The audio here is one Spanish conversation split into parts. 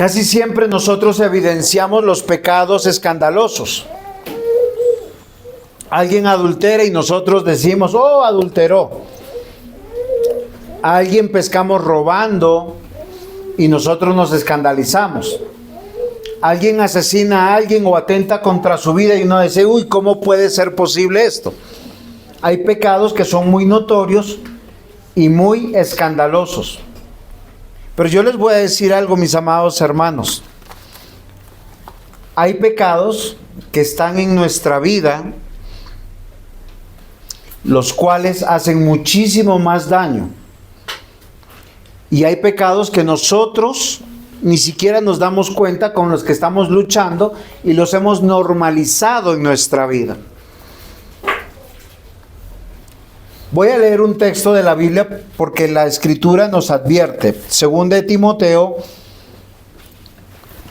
Casi siempre nosotros evidenciamos los pecados escandalosos. Alguien adultera y nosotros decimos, oh, adulteró. Alguien pescamos robando y nosotros nos escandalizamos. Alguien asesina a alguien o atenta contra su vida y uno dice, uy, ¿cómo puede ser posible esto? Hay pecados que son muy notorios y muy escandalosos. Pero yo les voy a decir algo, mis amados hermanos. Hay pecados que están en nuestra vida, los cuales hacen muchísimo más daño. Y hay pecados que nosotros ni siquiera nos damos cuenta, con los que estamos luchando y los hemos normalizado en nuestra vida. Voy a leer un texto de la Biblia porque la Escritura nos advierte. Segunda de Timoteo,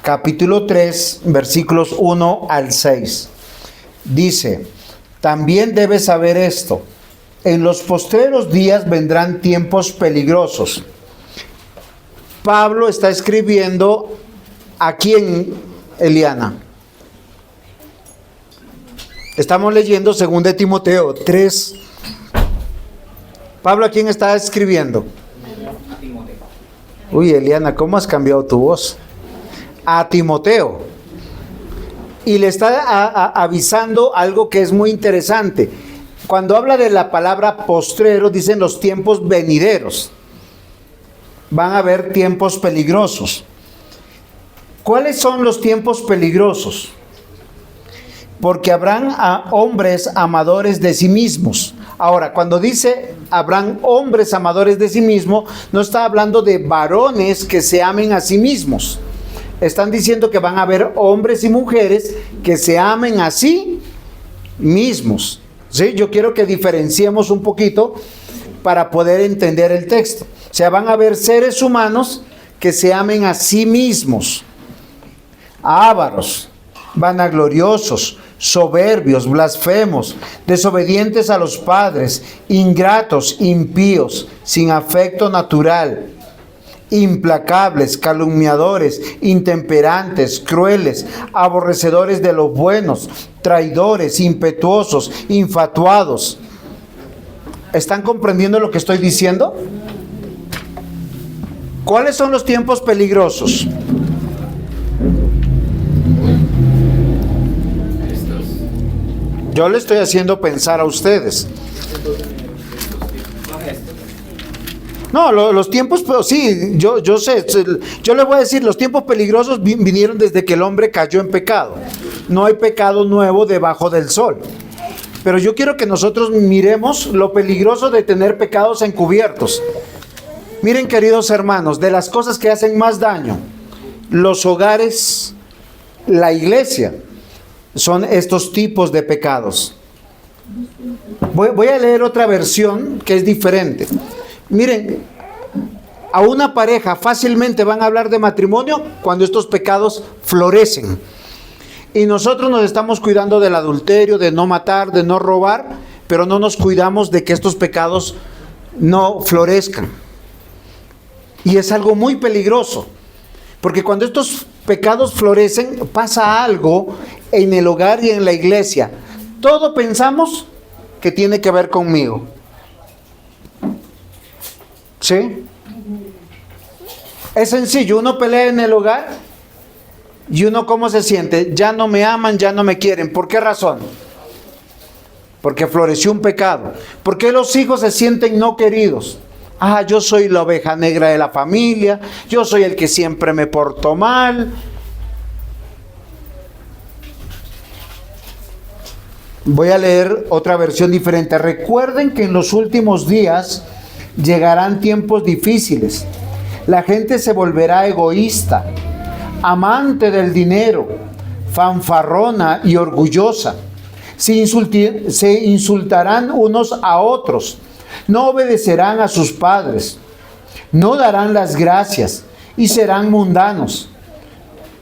capítulo 3, versículos 1 al 6. Dice, también debes saber esto, en los postreros días vendrán tiempos peligrosos. Pablo está escribiendo, ¿a quién, Eliana? Estamos leyendo 2 de Timoteo 3. Pablo, ¿a quién está escribiendo? A Timoteo. Uy, Eliana, ¿cómo has cambiado tu voz? A Timoteo. Y le está avisando algo que es muy interesante. Cuando habla de la palabra postrero, dicen los tiempos venideros. Van a haber tiempos peligrosos. ¿Cuáles son los tiempos peligrosos? Porque habrán hombres amadores de sí mismos. Ahora, cuando dice habrán hombres amadores de sí mismos, no está hablando de varones que se amen a sí mismos. Están diciendo que van a haber hombres y mujeres que se amen a sí mismos. ¿Sí? Yo quiero que diferenciemos un poquito para poder entender el texto. O sea, van a haber seres humanos que se amen a sí mismos, ávaros, vanagloriosos, soberbios, blasfemos, desobedientes a los padres, ingratos, impíos, sin afecto natural, implacables, calumniadores, intemperantes, crueles, aborrecedores de los buenos, traidores, impetuosos, infatuados. ¿Están comprendiendo lo que estoy diciendo? ¿Cuáles son los tiempos peligrosos? Yo le estoy haciendo pensar a ustedes. No, los tiempos, pero sí, yo sé, yo les voy a decir, los tiempos peligrosos vinieron desde que el hombre cayó en pecado. No hay pecado nuevo debajo del sol. Pero yo quiero que nosotros miremos lo peligroso de tener pecados encubiertos. Miren, queridos hermanos, de las cosas que hacen más daño, los hogares, la iglesia, son estos tipos de pecados. Voy a leer otra versión que es diferente. Miren, a una pareja fácilmente van a hablar de matrimonio cuando estos pecados florecen. Y nosotros nos estamos cuidando del adulterio, de no matar, de no robar, pero no nos cuidamos de que estos pecados no florezcan. Y es algo muy peligroso, porque cuando estos pecados florecen, pasa algo en el hogar y en la iglesia. Todo pensamos que tiene que ver conmigo. ¿Sí? Es sencillo, uno pelea en el hogar y uno ¿cómo se siente? Ya no me aman, ya no me quieren. ¿Por qué razón? Porque floreció un pecado. ¿Por qué los hijos se sienten no queridos? Ah, yo soy la oveja negra de la familia, yo soy el que siempre me porto mal. Voy a leer otra versión diferente. Recuerden que en los últimos días llegarán tiempos difíciles. La gente se volverá egoísta, amante del dinero, fanfarrona y orgullosa. Se insultarán unos a otros. No obedecerán a sus padres, no darán las gracias y serán mundanos.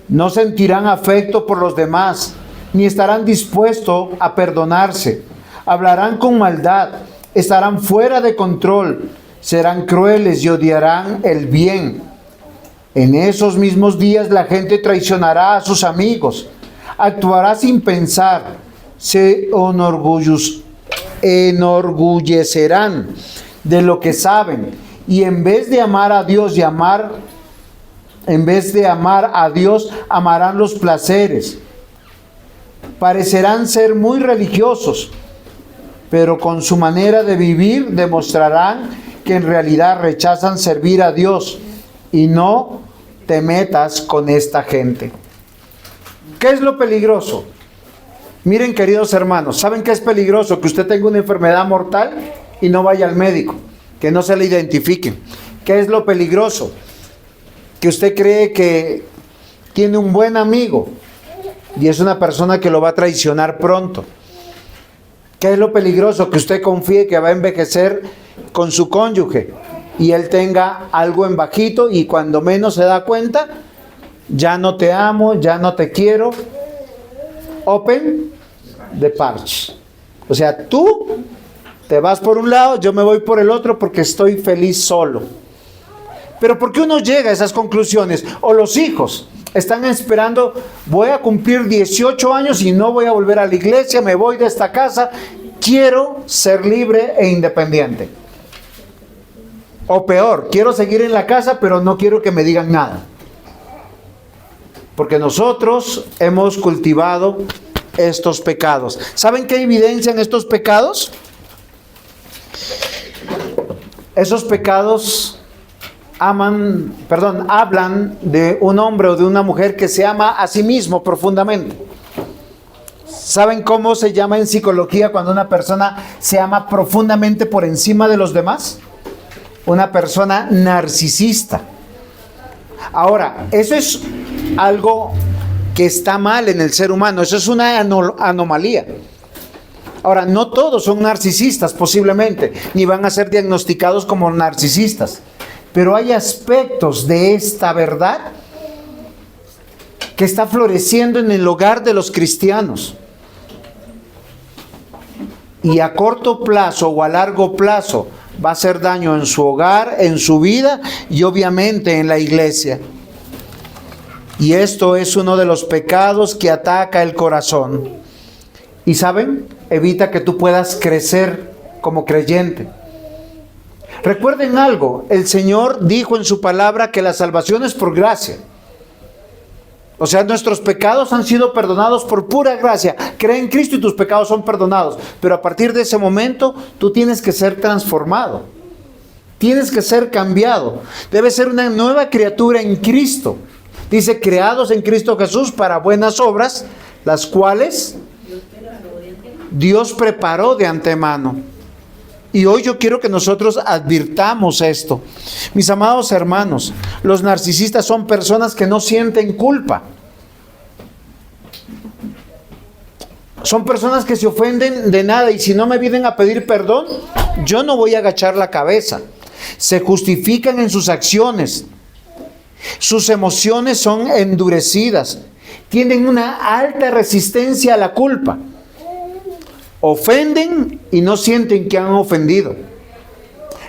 No sentirán afecto por los demás, ni estarán dispuestos a perdonarse. Hablarán con maldad, estarán fuera de control, serán crueles y odiarán el bien. En esos mismos días la gente traicionará a sus amigos, actuará sin pensar, se enorgullecerán de lo que saben, y en vez de amar a Dios amarán los placeres. Parecerán ser muy religiosos, pero con su manera de vivir demostrarán que en realidad rechazan servir a Dios. Y no te metas con esta gente. ¿Qué es lo peligroso? Miren, queridos hermanos, ¿saben qué es peligroso? Que usted tenga una enfermedad mortal y no vaya al médico, que no se le identifique. ¿Qué es lo peligroso? Que usted cree que tiene un buen amigo y es una persona que lo va a traicionar pronto. ¿Qué es lo peligroso? Que usted confíe que va a envejecer con su cónyuge y él tenga algo en bajito y cuando menos se da cuenta, ya no te amo, ya no te quiero. Open the parch. O sea, tú te vas por un lado, yo me voy por el otro porque estoy feliz solo. Pero ¿por qué uno llega a esas conclusiones? O los hijos están esperando, voy a cumplir 18 años y no voy a volver a la iglesia, me voy de esta casa, quiero ser libre e independiente. O peor, quiero seguir en la casa, pero no quiero que me digan nada. Porque nosotros hemos cultivado estos pecados. ¿Saben qué evidencian estos pecados? Esos pecados hablan de un hombre o de una mujer que se ama a sí mismo profundamente. ¿Saben cómo se llama en psicología cuando una persona se ama profundamente por encima de los demás? Una persona narcisista. Ahora, eso es algo que está mal en el ser humano, eso es una anomalía. Ahora, no todos son narcisistas posiblemente, ni van a ser diagnosticados como narcisistas, pero hay aspectos de esta verdad que está floreciendo en el hogar de los cristianos. Y a corto plazo o a largo plazo va a hacer daño en su hogar, en su vida y obviamente en la iglesia. Y esto es uno de los pecados que ataca el corazón. Y ¿saben? Evita que tú puedas crecer como creyente. Recuerden algo, el Señor dijo en su palabra que la salvación es por gracia. O sea, nuestros pecados han sido perdonados por pura gracia. Cree en Cristo y tus pecados son perdonados. Pero a partir de ese momento, tú tienes que ser transformado. Tienes que ser cambiado. Debes ser una nueva criatura en Cristo. Dice, creados en Cristo Jesús para buenas obras, las cuales Dios preparó de antemano. Y hoy yo quiero que nosotros advirtamos esto. Mis amados hermanos, los narcisistas son personas que no sienten culpa. Son personas que se ofenden de nada y si no me vienen a pedir perdón, yo no voy a agachar la cabeza. Se justifican en sus acciones. Sus emociones son endurecidas. Tienen una alta resistencia a la culpa. Ofenden y no sienten que han ofendido.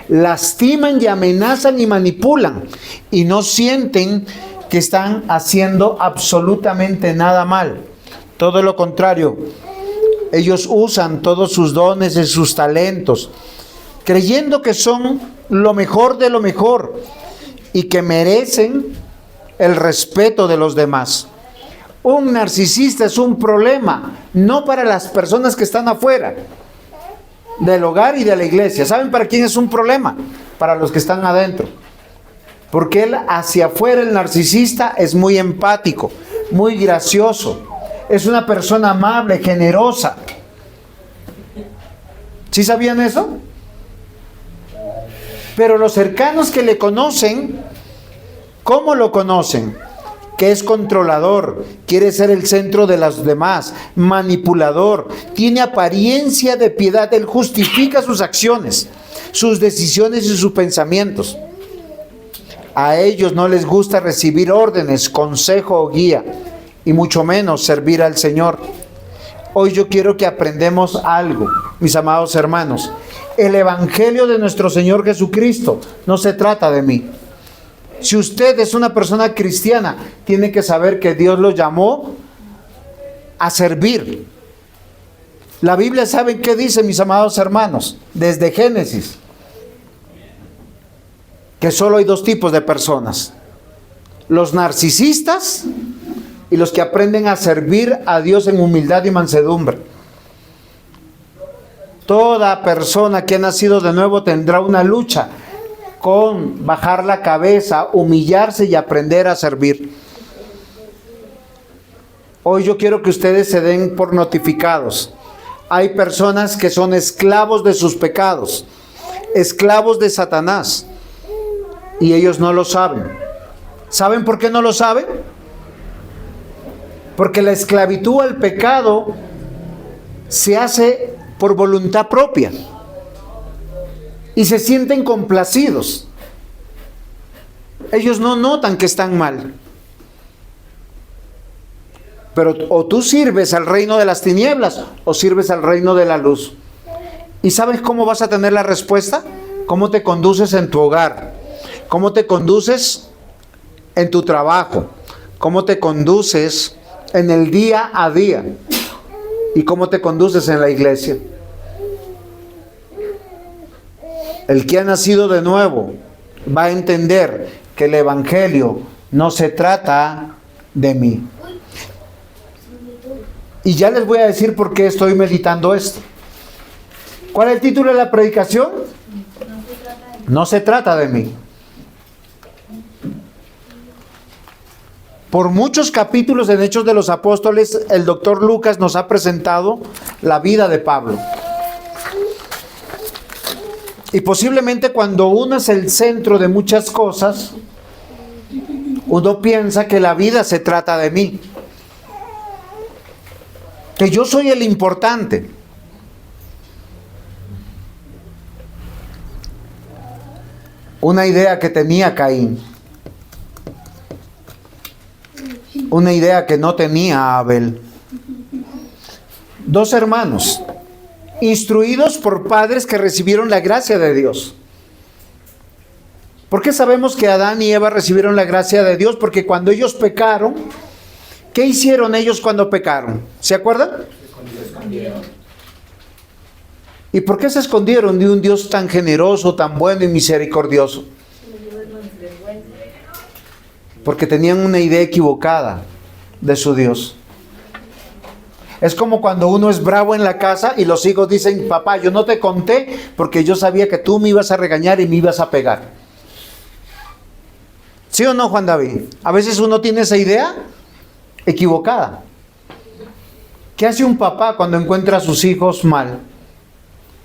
Lastiman y amenazan y manipulan y no sienten que están haciendo absolutamente nada mal. Todo lo contrario, ellos usan todos sus dones y sus talentos, creyendo que son lo mejor de lo mejor y que merecen el respeto de los demás. Un narcisista es un problema, no para las personas que están afuera del hogar y de la iglesia. ¿Saben para quién es un problema? Para los que están adentro. Porque él hacia afuera, el narcisista, es muy empático, muy gracioso. Es una persona amable, generosa. ¿Sí sabían eso? Pero los cercanos que le conocen, ¿cómo lo conocen? Que es controlador, quiere ser el centro de los demás, manipulador, tiene apariencia de piedad, él justifica sus acciones, sus decisiones y sus pensamientos. A ellos no les gusta recibir órdenes, consejo o guía, y mucho menos servir al Señor. Hoy yo quiero que aprendamos algo, mis amados hermanos. El Evangelio de nuestro Señor Jesucristo no se trata de mí. Si usted es una persona cristiana, tiene que saber que Dios lo llamó a servir. La Biblia, ¿saben qué dice, mis amados hermanos? Desde Génesis, que solo hay dos tipos de personas: los narcisistas y los que aprenden a servir a Dios en humildad y mansedumbre. Toda persona que ha nacido de nuevo tendrá una lucha con bajar la cabeza, humillarse y aprender a servir. Hoy yo quiero que ustedes se den por notificados. Hay personas que son esclavos de sus pecados, esclavos de Satanás, y ellos no lo saben. ¿Saben por qué no lo saben? Porque la esclavitud al pecado se hace por voluntad propia y se sienten complacidos. Ellos no notan que están mal. Pero o tú sirves al reino de las tinieblas o sirves al reino de la luz. ¿Y sabes cómo vas a tener la respuesta? ¿Cómo te conduces en tu hogar? ¿Cómo te conduces en tu trabajo? ¿Cómo te conduces en el día a día? ¿Y cómo te conduces en la iglesia? El que ha nacido de nuevo va a entender que el evangelio no se trata de mí. Y ya les voy a decir por qué estoy meditando esto. ¿Cuál es el título de la predicación? No se trata de mí. Por muchos capítulos en Hechos de los Apóstoles, el doctor Lucas nos ha presentado la vida de Pablo. Y posiblemente cuando uno es el centro de muchas cosas, uno piensa que la vida se trata de mí, que yo soy el importante. Una idea que tenía Caín, una idea que no tenía Abel. Dos hermanos, instruidos por padres que recibieron la gracia de Dios. ¿Por qué sabemos que Adán y Eva recibieron la gracia de Dios? Porque cuando ellos pecaron, ¿qué hicieron ellos cuando pecaron? ¿Se acuerdan? Se escondieron. ¿Y por qué se escondieron de un Dios tan generoso, tan bueno y misericordioso? Porque tenían una idea equivocada de su Dios. Es como cuando uno es bravo en la casa y los hijos dicen: papá, yo no te conté porque yo sabía que tú me ibas a regañar y me ibas a pegar. ¿Sí o no, Juan David? A veces uno tiene esa idea equivocada. ¿Qué hace un papá cuando encuentra a sus hijos mal?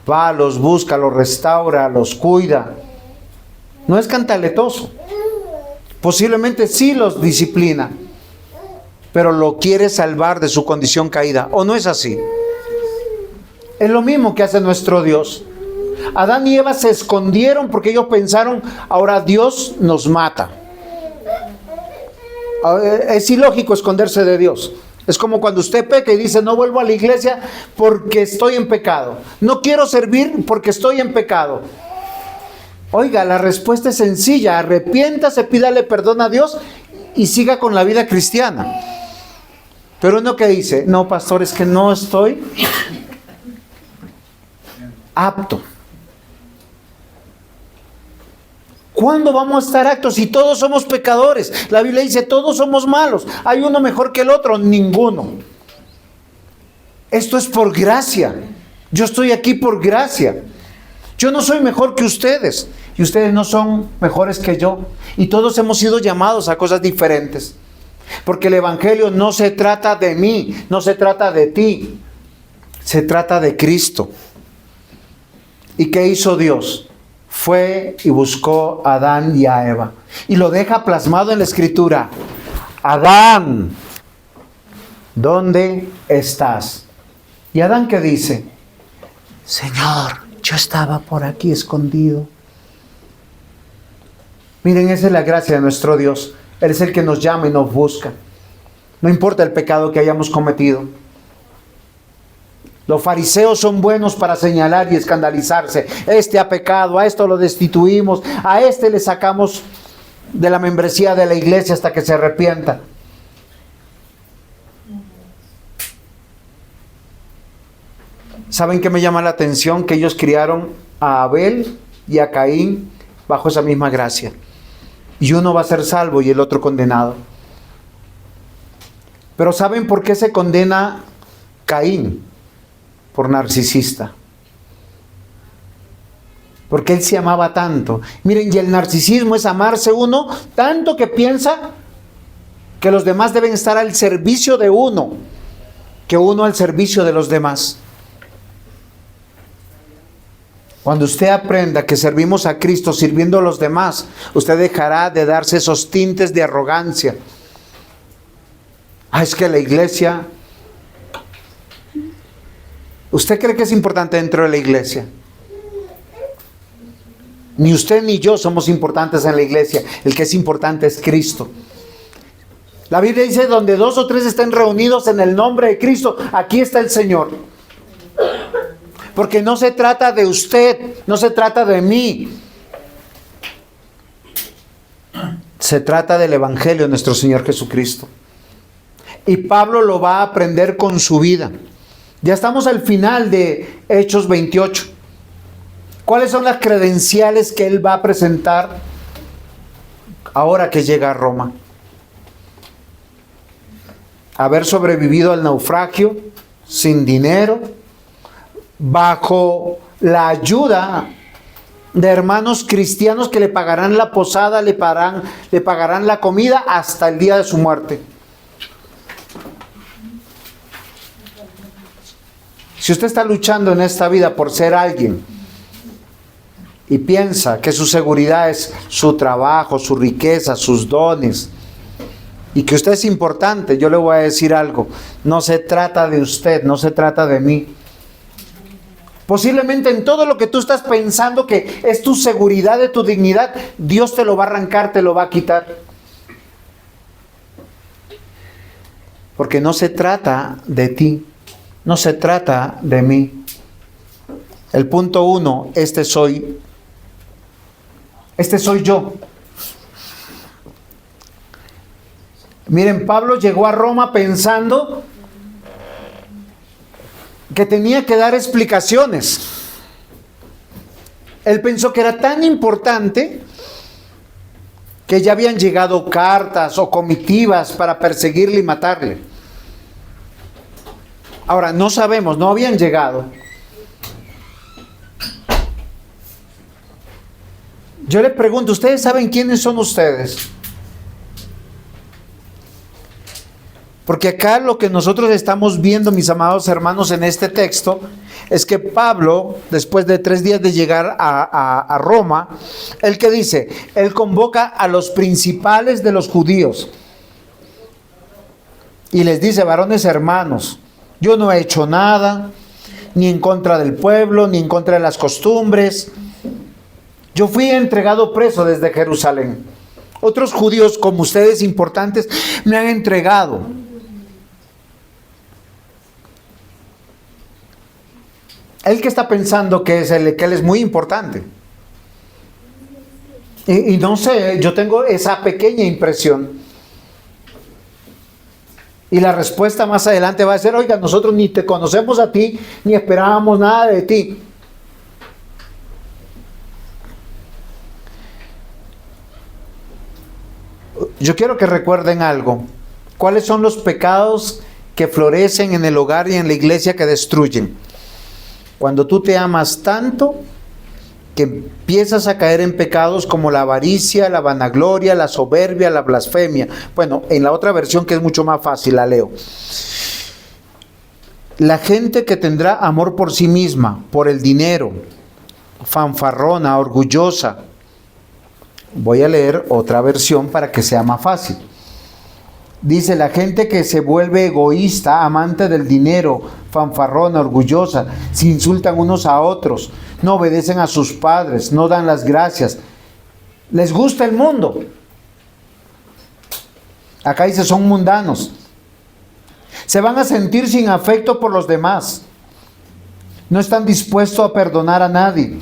Va, los busca, los restaura, los cuida. No es cantaletoso. Posiblemente sí los disciplina, pero lo quiere salvar de su condición caída. ¿O no es así? Es lo mismo que hace nuestro Dios. Adán y Eva se escondieron porque ellos pensaron: ahora Dios nos mata. Es ilógico esconderse de Dios. Es como cuando usted peca y dice: no vuelvo a la iglesia porque estoy en pecado. No quiero servir porque estoy en pecado. Oiga, la respuesta es sencilla: arrepiéntase, pídale perdón a Dios y siga con la vida cristiana. Pero uno que dice: no, pastor, es que no estoy apto. ¿Cuándo vamos a estar aptos si todos somos pecadores? La Biblia dice: todos somos malos. ¿Hay uno mejor que el otro? Ninguno. Esto es por gracia. Yo estoy aquí por gracia. Yo no soy mejor que ustedes y ustedes no son mejores que yo. Y todos hemos sido llamados a cosas diferentes. Porque el evangelio no se trata de mí, no se trata de ti. Se trata de Cristo. ¿Y qué hizo Dios? Fue y buscó a Adán y a Eva. Y lo deja plasmado en la escritura: Adán, ¿dónde estás? ¿Y Adán qué dice? Señor, yo estaba por aquí escondido. Miren, esa es la gracia de nuestro Dios. Él es el que nos llama y nos busca. No importa el pecado que hayamos cometido. Los fariseos son buenos para señalar y escandalizarse. Este ha pecado, a esto lo destituimos, a este le sacamos de la membresía de la iglesia hasta que se arrepienta. ¿Saben qué me llama la atención? Que ellos criaron a Abel y a Caín bajo esa misma gracia. Y uno va a ser salvo y el otro condenado. Pero ¿saben por qué se condena Caín? Por narcisista. Porque él se amaba tanto. Miren, y el narcisismo es amarse uno tanto que piensa que los demás deben estar al servicio de uno, que uno al servicio de los demás. Cuando usted aprenda que servimos a Cristo sirviendo a los demás, usted dejará de darse esos tintes de arrogancia. Es que la iglesia... ¿Usted cree que es importante dentro de la iglesia? Ni usted ni yo somos importantes en la iglesia. El que es importante es Cristo. La Biblia dice, donde 2 o 3 estén reunidos en el nombre de Cristo, aquí está el Señor. Porque no se trata de usted, no se trata de mí. Se trata del Evangelio de nuestro Señor Jesucristo. Y Pablo lo va a aprender con su vida. Ya estamos al final de Hechos 28. ¿Cuáles son las credenciales que él va a presentar ahora que llega a Roma? Haber sobrevivido al naufragio, sin dinero, bajo la ayuda de hermanos cristianos que le pagarán la posada, le pagarán la comida hasta el día de su muerte. Si usted está luchando en esta vida por ser alguien y piensa que su seguridad es su trabajo, su riqueza, sus dones, y que usted es importante, yo le voy a decir algo: no se trata de usted, no se trata de mí. Posiblemente en todo lo que tú estás pensando que es tu seguridad, de tu dignidad, Dios te lo va a arrancar, te lo va a quitar. Porque no se trata de ti, no se trata de mí. El punto 1, este soy yo. Miren, Pablo llegó a Roma pensando que tenía que dar explicaciones. Él pensó que era tan importante que ya habían llegado cartas o comitivas para perseguirle y matarle. Ahora, no sabemos, no habían llegado. Yo le pregunto, ¿ustedes saben quiénes son ustedes? Porque acá lo que nosotros estamos viendo, mis amados hermanos, en este texto, es que Pablo, después de 3 días de llegar a Roma, ¿él qué dice? Él convoca a los principales de los judíos y les dice: varones hermanos, yo no he hecho nada, ni en contra del pueblo, ni en contra de las costumbres. Yo fui entregado preso desde Jerusalén. Otros judíos como ustedes importantes me han entregado. Él que está pensando que él es muy importante. Y no sé, yo tengo esa pequeña impresión. Y la respuesta más adelante va a ser: oiga, nosotros ni te conocemos a ti, ni esperábamos nada de ti. Yo quiero que recuerden algo. ¿Cuáles son los pecados que florecen en el hogar y en la iglesia que destruyen? Cuando tú te amas tanto que empiezas a caer en pecados como la avaricia, la vanagloria, la soberbia, la blasfemia. Bueno, en la otra versión, que es mucho más fácil, la leo. La gente que tendrá amor por sí misma, por el dinero, fanfarrona, orgullosa. Voy a leer otra versión para que sea más fácil. Dice: la gente que se vuelve egoísta, amante del dinero, fanfarrona, orgullosa, se insultan unos a otros, no obedecen a sus padres, no dan las gracias, les gusta el mundo. Acá dice: son mundanos. Se van a sentir sin afecto por los demás. No están dispuestos a perdonar a nadie.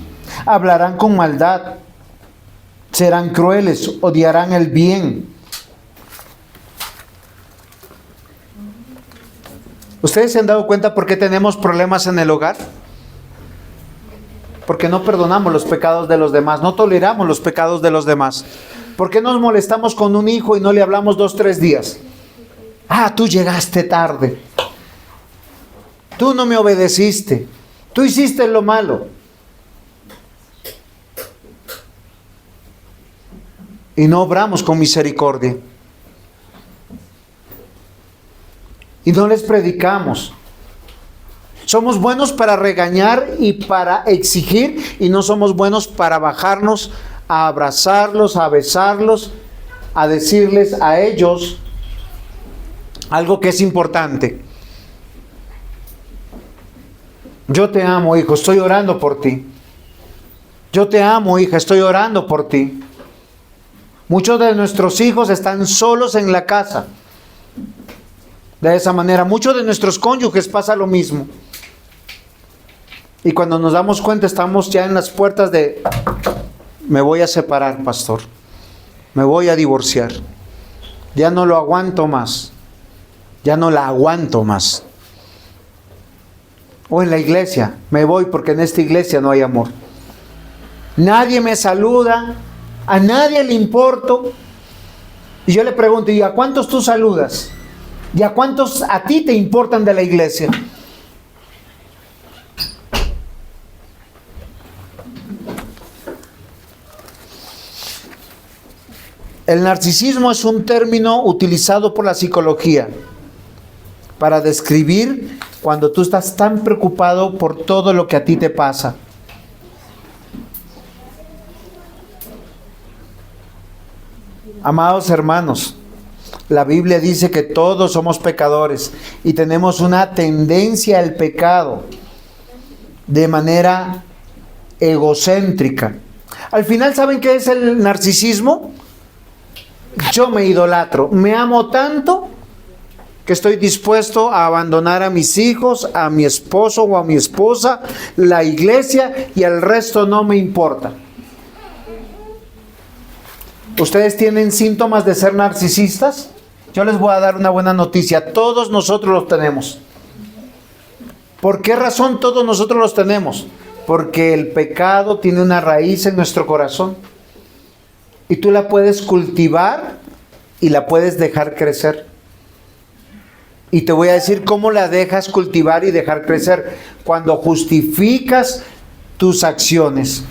Hablarán con maldad. Serán crueles, odiarán el bien. ¿Ustedes se han dado cuenta por qué tenemos problemas en el hogar? Porque no perdonamos los pecados de los demás, no toleramos los pecados de los demás. ¿Por qué nos molestamos con un hijo y no le hablamos 2, 3 días? Ah, tú llegaste tarde. Tú no me obedeciste. Tú hiciste lo malo. Y no obramos con misericordia. Y no les predicamos. Somos buenos para regañar y para exigir, y no somos buenos para bajarnos a abrazarlos, a besarlos, a decirles a ellos algo que es importante. Yo te amo, hijo, estoy orando por ti. Yo te amo, hija, estoy orando por ti. Muchos de nuestros hijos están solos en la casa. De esa manera, muchos de nuestros cónyuges pasa lo mismo. Y cuando nos damos cuenta, estamos ya en las puertas de: me voy a separar, pastor. Me voy a divorciar. Ya no lo aguanto más. Ya no la aguanto más. O en la iglesia, me voy porque en esta iglesia no hay amor. Nadie me saluda, a nadie le importo. Y yo le pregunto: ¿y a cuántos tú saludas? ¿Y a cuántos a ti te importan de la iglesia? El narcisismo es un término utilizado por la psicología para describir cuando tú estás tan preocupado por todo lo que a ti te pasa. Amados hermanos, la Biblia dice que todos somos pecadores y tenemos una tendencia al pecado de manera egocéntrica. Al final, ¿saben qué es el narcisismo? Yo me idolatro, me amo tanto que estoy dispuesto a abandonar a mis hijos, a mi esposo o a mi esposa, la iglesia, y al resto no me importa. ¿Ustedes tienen síntomas de ser narcisistas? Yo les voy a dar una buena noticia. Todos nosotros los tenemos. ¿Por qué razón todos nosotros los tenemos? Porque el pecado tiene una raíz en nuestro corazón. Y tú la puedes cultivar y la puedes dejar crecer. Y te voy a decir cómo la dejas cultivar y dejar crecer. Cuando justificas tus acciones.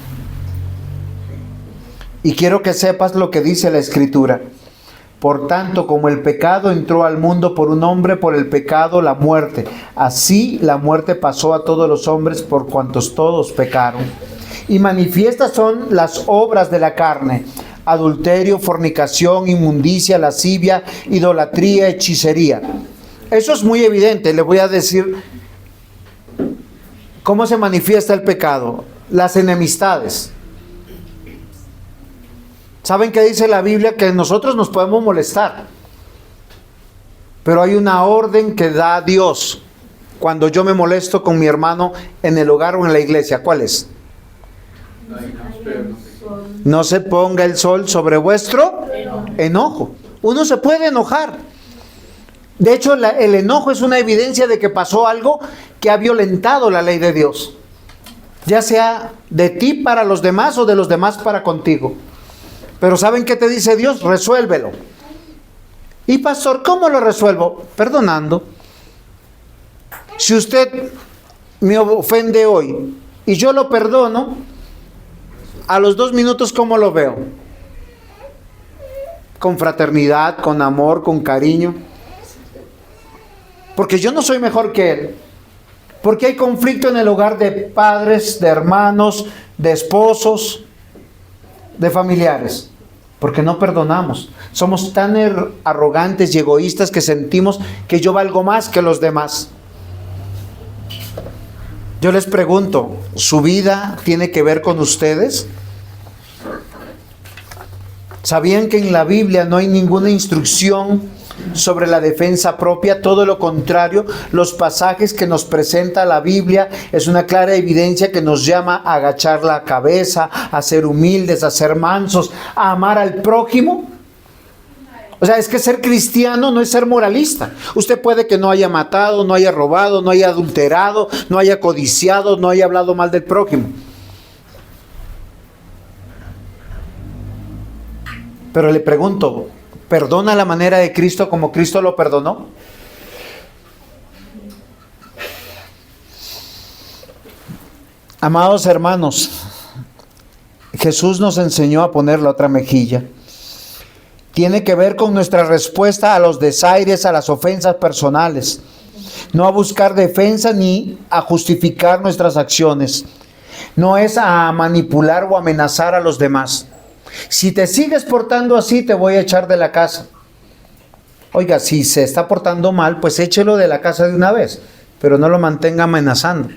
Y quiero que sepas lo que dice la Escritura. Por tanto, como el pecado entró al mundo por un hombre, por el pecado la muerte. Así la muerte pasó a todos los hombres por cuantos todos pecaron. Y manifiestas son las obras de la carne: adulterio, fornicación, inmundicia, lascivia, idolatría, hechicería. Eso es muy evidente. Les voy a decir cómo se manifiesta el pecado. Las enemistades. ¿Saben qué dice la Biblia? Que nosotros nos podemos molestar, pero hay una orden que da Dios cuando yo me molesto con mi hermano en el hogar o en la iglesia. ¿Cuál es? No se ponga el sol sobre vuestro enojo. Uno se puede enojar. De hecho, el enojo es una evidencia de que pasó algo que ha violentado la ley de Dios, ya sea de ti para los demás o de los demás para contigo. Pero ¿saben qué te dice Dios? Resuélvelo. Y pastor, ¿cómo lo resuelvo? Perdonando. Si usted me ofende hoy y yo lo perdono, a los 2 minutos, ¿cómo lo veo? Con fraternidad, con amor, con cariño. Porque yo no soy mejor que él. Porque hay conflicto en el hogar de padres, de hermanos, de esposos, de familiares. Porque no perdonamos. Somos tan arrogantes y egoístas que sentimos que yo valgo más que los demás. Yo les pregunto, ¿su vida tiene que ver con ustedes? ¿Sabían que en la Biblia no hay ninguna instrucción sobre la defensa propia? Todo lo contrario, los pasajes que nos presenta la Biblia es una clara evidencia que nos llama a agachar la cabeza, a ser humildes, a ser mansos, a amar al prójimo. O sea, es que ser cristiano no es ser moralista. Usted puede que no haya matado, no haya robado, no haya adulterado, no haya codiciado, no haya hablado mal del prójimo. Pero le pregunto, ¿perdona la manera de Cristo como Cristo lo perdonó? Amados hermanos, Jesús nos enseñó a poner la otra mejilla. Tiene que ver con nuestra respuesta a los desaires, a las ofensas personales. No a buscar defensa ni a justificar nuestras acciones. No es a manipular o amenazar a los demás. Si te sigues portando así, te voy a echar de la casa. Oiga, si se está portando mal, pues échelo de la casa de una vez, pero no lo mantenga amenazando.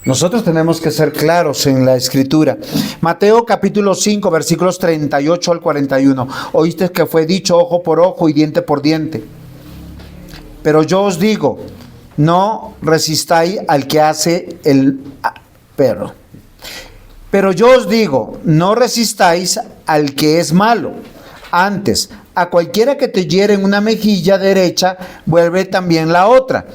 Nosotros tenemos que ser claros en la Escritura. Mateo capítulo 5, versículos 38 al 41. Oíste que fue dicho ojo por ojo y diente por diente. Pero yo os digo, no resistáis al que hace el perro. Pero yo os digo, no resistáis al que es malo. Antes, a cualquiera que te hiere en una mejilla derecha, vuelve también la otra.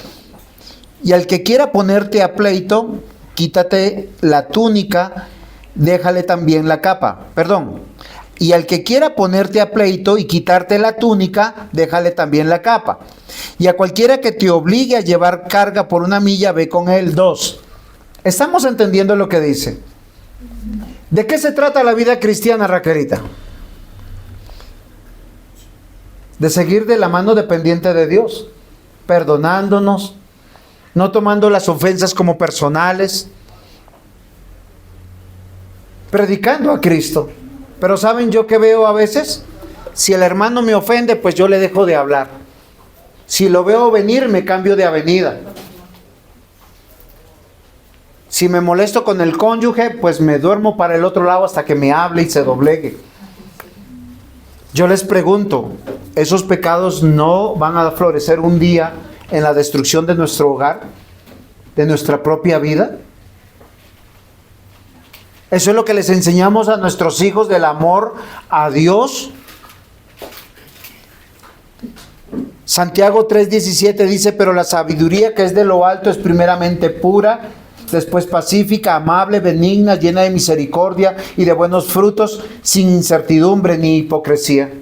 Y al que quiera ponerte a pleito, quítate la túnica, déjale también la capa. Y al que quiera ponerte a pleito y quitarte la túnica, déjale también la capa. Y a cualquiera que te obligue a llevar carga por una milla, ve con él 2. ¿Estamos entendiendo lo que dice? ¿De qué se trata la vida cristiana, Raquelita? De seguir de la mano dependiente de Dios, perdonándonos, no tomando las ofensas como personales, predicando a Cristo. Pero ¿saben yo qué veo a veces? Si el hermano me ofende, pues yo le dejo de hablar. Si lo veo venir, me cambio de avenida. Si me molesto con el cónyuge, pues me duermo para el otro lado hasta que me hable y se doblegue. Yo les pregunto, ¿esos pecados no van a florecer un día en la destrucción de nuestro hogar, de nuestra propia vida? Eso es lo que les enseñamos a nuestros hijos, del amor a Dios. Santiago 3:17 dice, pero la sabiduría que es de lo alto es primeramente pura, después pacífica, amable, benigna, llena de misericordia y de buenos frutos, sin incertidumbre ni hipocresía.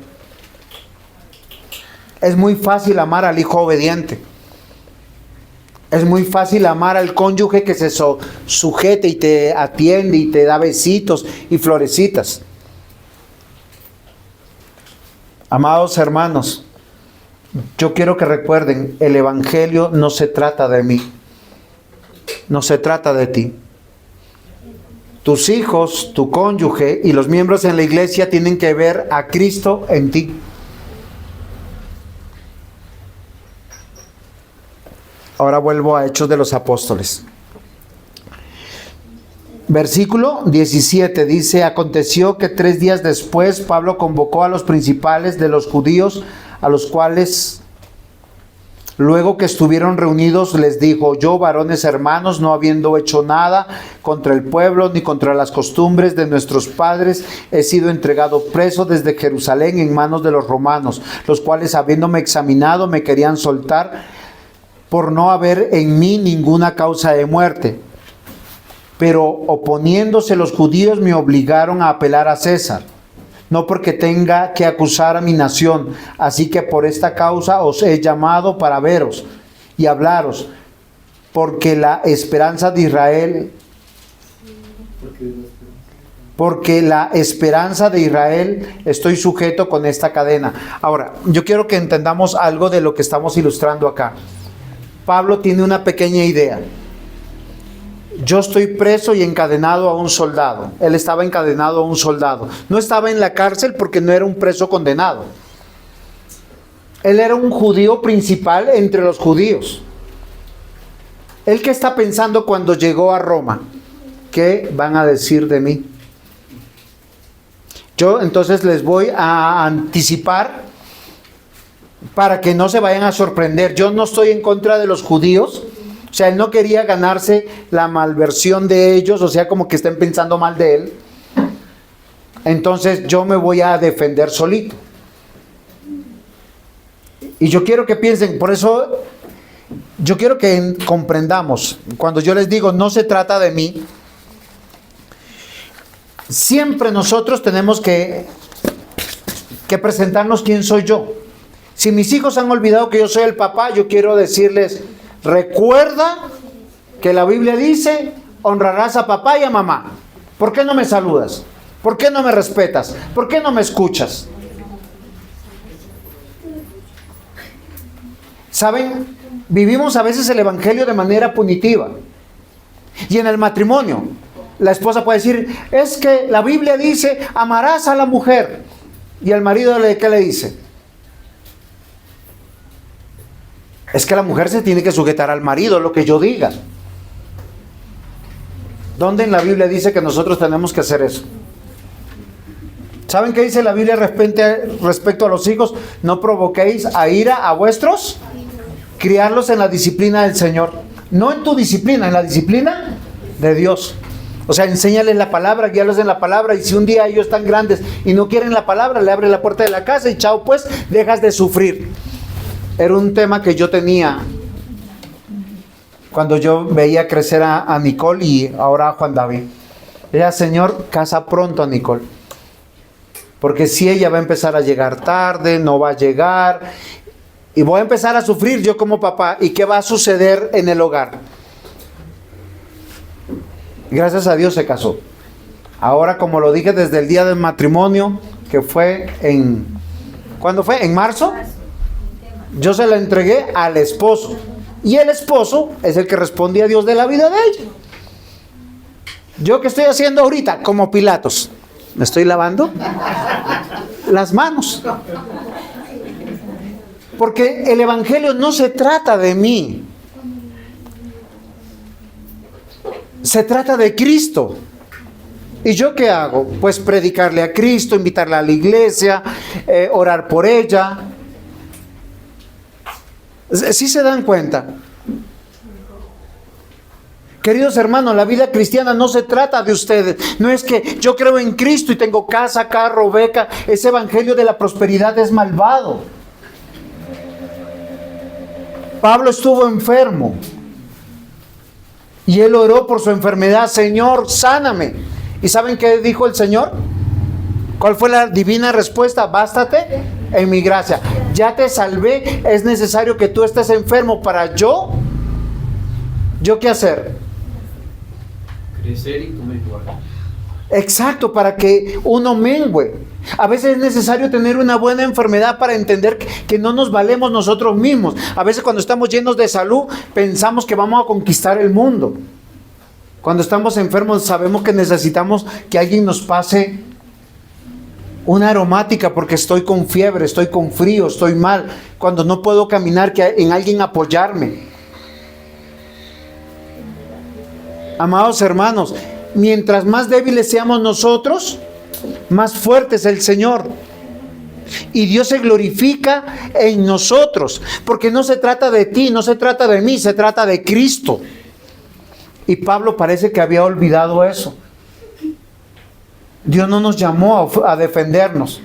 Es muy fácil amar al hijo obediente. Es muy fácil amar al cónyuge que se sujete y te atiende y te da besitos y florecitas. Amados hermanos, yo quiero que recuerden, el evangelio no se trata de mí. No se trata de ti. Tus hijos, tu cónyuge y los miembros en la iglesia tienen que ver a Cristo en ti. Ahora vuelvo a Hechos de los Apóstoles. Versículo 17 dice, aconteció que 3 días después Pablo convocó a los principales de los judíos, a los cuales luego que estuvieron reunidos les dijo, yo, varones hermanos, no habiendo hecho nada contra el pueblo ni contra las costumbres de nuestros padres, he sido entregado preso desde Jerusalén en manos de los romanos, los cuales habiéndome examinado me querían soltar por no haber en mí ninguna causa de muerte. Pero oponiéndose los judíos me obligaron a apelar a César, no porque tenga que acusar a mi nación, así que por esta causa os he llamado para veros y hablaros, porque la esperanza de Israel, estoy sujeto con esta cadena. Ahora, yo quiero que entendamos algo de lo que estamos ilustrando acá. Pablo tiene una pequeña idea. Yo estoy preso y encadenado a un soldado. Él estaba encadenado a un soldado. No estaba en la cárcel porque no era un preso condenado. Él era un judío principal entre los judíos. ¿Él qué está pensando cuando llegó a Roma? ¿qué van a decir de mí? Yo entonces les voy a anticipar para que no se vayan a sorprender. Yo no estoy en contra de los judíos. O sea, él no quería ganarse la malversión de ellos, o sea, como que estén pensando mal de él. Entonces yo me voy a defender solito. Y yo quiero que piensen, por eso yo quiero que comprendamos, cuando yo les digo no se trata de mí, siempre nosotros tenemos que presentarnos quién soy yo. Si mis hijos han olvidado que yo soy el papá, yo quiero decirles, recuerda que la Biblia dice, honrarás a papá y a mamá. ¿Por qué no me saludas? ¿Por qué no me respetas? ¿Por qué no me escuchas? ¿Saben? Vivimos a veces el evangelio de manera punitiva. Y en el matrimonio, la esposa puede decir, es que la Biblia dice, amarás a la mujer. Y el marido, ¿qué le dice? Es que la mujer se tiene que sujetar al marido, lo que yo diga. ¿Dónde en la Biblia dice que nosotros tenemos que hacer eso? ¿Saben qué dice la Biblia respecto a los hijos? No provoquéis a ira a vuestros, criarlos en la disciplina del Señor. No en tu disciplina, en la disciplina de Dios. O sea, enséñales la palabra, guíalos en la palabra. Y si un día ellos están grandes y no quieren la palabra, le abre la puerta de la casa y chao, pues, dejas de sufrir. Era un tema que yo tenía cuando yo veía crecer a Nicole y ahora a Juan David. Era, Señor, casa pronto a Nicole. Porque si ella va a empezar a llegar tarde, no va a llegar, y voy a empezar a sufrir yo como papá, ¿y qué va a suceder en el hogar? Gracias a Dios se casó. Ahora, como lo dije desde el día del matrimonio, que fue ¿cuándo fue? ¿En marzo? Yo se la entregué al esposo. Y el esposo es el que responde a Dios de la vida de ella. ¿Yo qué estoy haciendo ahorita? Como Pilatos. ¿Me estoy lavando las manos? Porque el evangelio no se trata de mí. Se trata de Cristo. ¿Y yo qué hago? Pues predicarle a Cristo, invitarla a la iglesia, orar por ella. ¿Sí se dan cuenta? Queridos hermanos, la vida cristiana no se trata de ustedes. No es que yo creo en Cristo y tengo casa, carro, beca. Ese evangelio de la prosperidad es malvado. Pablo estuvo enfermo y él oró por su enfermedad. Señor, sáname. ¿Y saben qué dijo el Señor? ¿Cuál fue la divina respuesta? Bástate en mi gracia. Ya te salvé. Es necesario que tú estés enfermo para ¿yo qué hacer? Crecer y tú menguar. Exacto, para que uno mengüe. A veces es necesario tener una buena enfermedad para entender que no nos valemos nosotros mismos. A veces cuando estamos llenos de salud pensamos que vamos a conquistar el mundo. Cuando estamos enfermos sabemos que necesitamos que alguien nos pase una aromática porque estoy con fiebre, estoy con frío, estoy mal. Cuando no puedo caminar, que en alguien apoyarme. Amados hermanos, mientras más débiles seamos nosotros, más fuerte es el Señor. Y Dios se glorifica en nosotros, porque no se trata de ti, no se trata de mí, se trata de Cristo. Y Pablo parece que había olvidado eso. Dios no nos llamó a defendernos.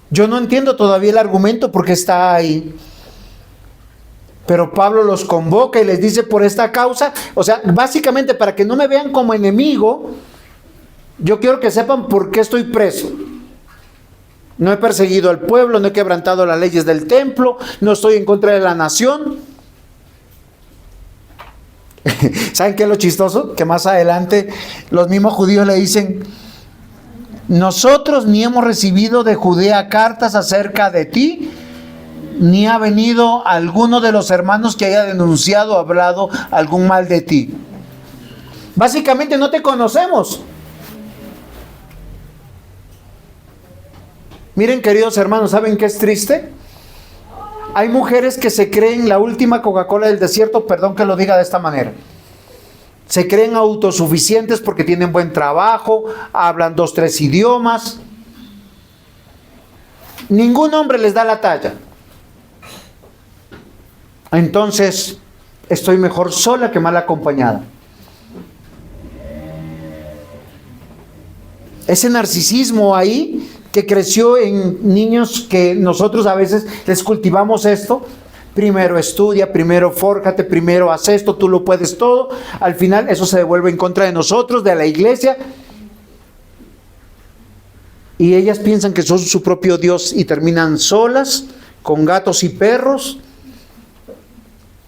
Yo no entiendo todavía el argumento porque está ahí. Pero Pablo los convoca y les dice por esta causa, o sea, básicamente para que no me vean como enemigo, yo quiero que sepan por qué estoy preso. No he perseguido al pueblo, no he quebrantado las leyes del templo, no estoy en contra de la nación. ¿Saben qué es lo chistoso? Que más adelante los mismos judíos le dicen, nosotros ni hemos recibido de Judea cartas acerca de ti, ni ha venido alguno de los hermanos que haya denunciado o hablado algún mal de ti. Básicamente no te conocemos. Miren, queridos hermanos, ¿saben qué es triste? Hay mujeres que se creen la última Coca-Cola del desierto, perdón que lo diga de esta manera. Se creen autosuficientes porque tienen buen trabajo, hablan 2, 3 idiomas. Ningún hombre les da la talla. Entonces, estoy mejor sola que mal acompañada. Ese narcisismo ahí que creció en niños que nosotros a veces les cultivamos esto. Primero estudia, primero fórjate, primero haz esto, tú lo puedes todo. Al final eso se devuelve en contra de nosotros, de la iglesia. Y ellas piensan que son su propio Dios y terminan solas, con gatos y perros,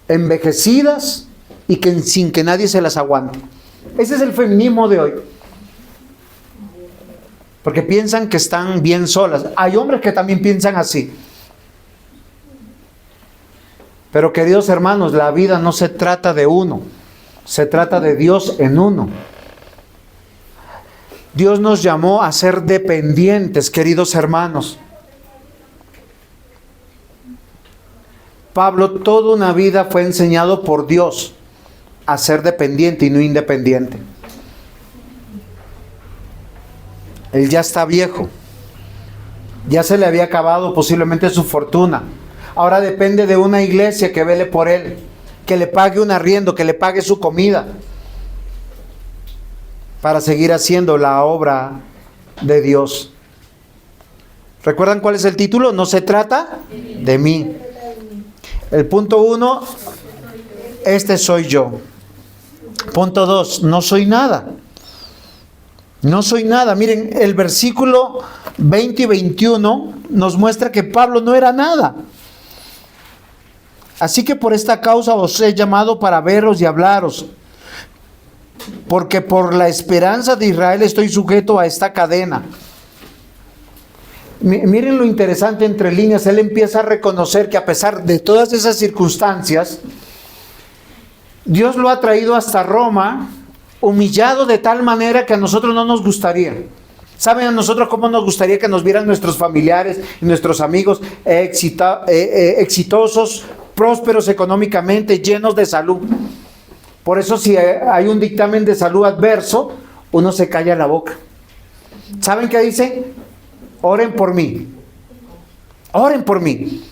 envejecidas y sin que nadie se las aguante. Ese es el feminismo de hoy. Porque piensan que están bien solas. Hay hombres que también piensan así. Pero queridos hermanos, la vida no se trata de uno, se trata de Dios en uno. Dios nos llamó a ser dependientes, queridos hermanos. Pablo toda una vida fue enseñado por Dios a ser dependiente y no independiente. Él ya está viejo, ya se le había acabado posiblemente su fortuna. Ahora depende de una iglesia que vele por él, que le pague un arriendo, que le pague su comida, para seguir haciendo la obra de Dios. ¿Recuerdan cuál es el título? No se trata de mí. El punto 1, este soy yo. Punto 2, no soy nada. No soy nada. Miren, el versículo 20 y 21 nos muestra que Pablo no era nada. Así que por esta causa os he llamado para veros y hablaros, porque por la esperanza de Israel estoy sujeto a esta cadena. Miren lo interesante entre líneas. Él empieza a reconocer que a pesar de todas esas circunstancias, Dios lo ha traído hasta Roma, humillado de tal manera que a nosotros no nos gustaría. ¿Saben a nosotros cómo nos gustaría que nos vieran nuestros familiares y nuestros amigos exitosos, prósperos económicamente, llenos de salud? Por eso si hay un dictamen de salud adverso, uno se calla la boca. ¿Saben qué dice? Oren por mí. Oren por mí.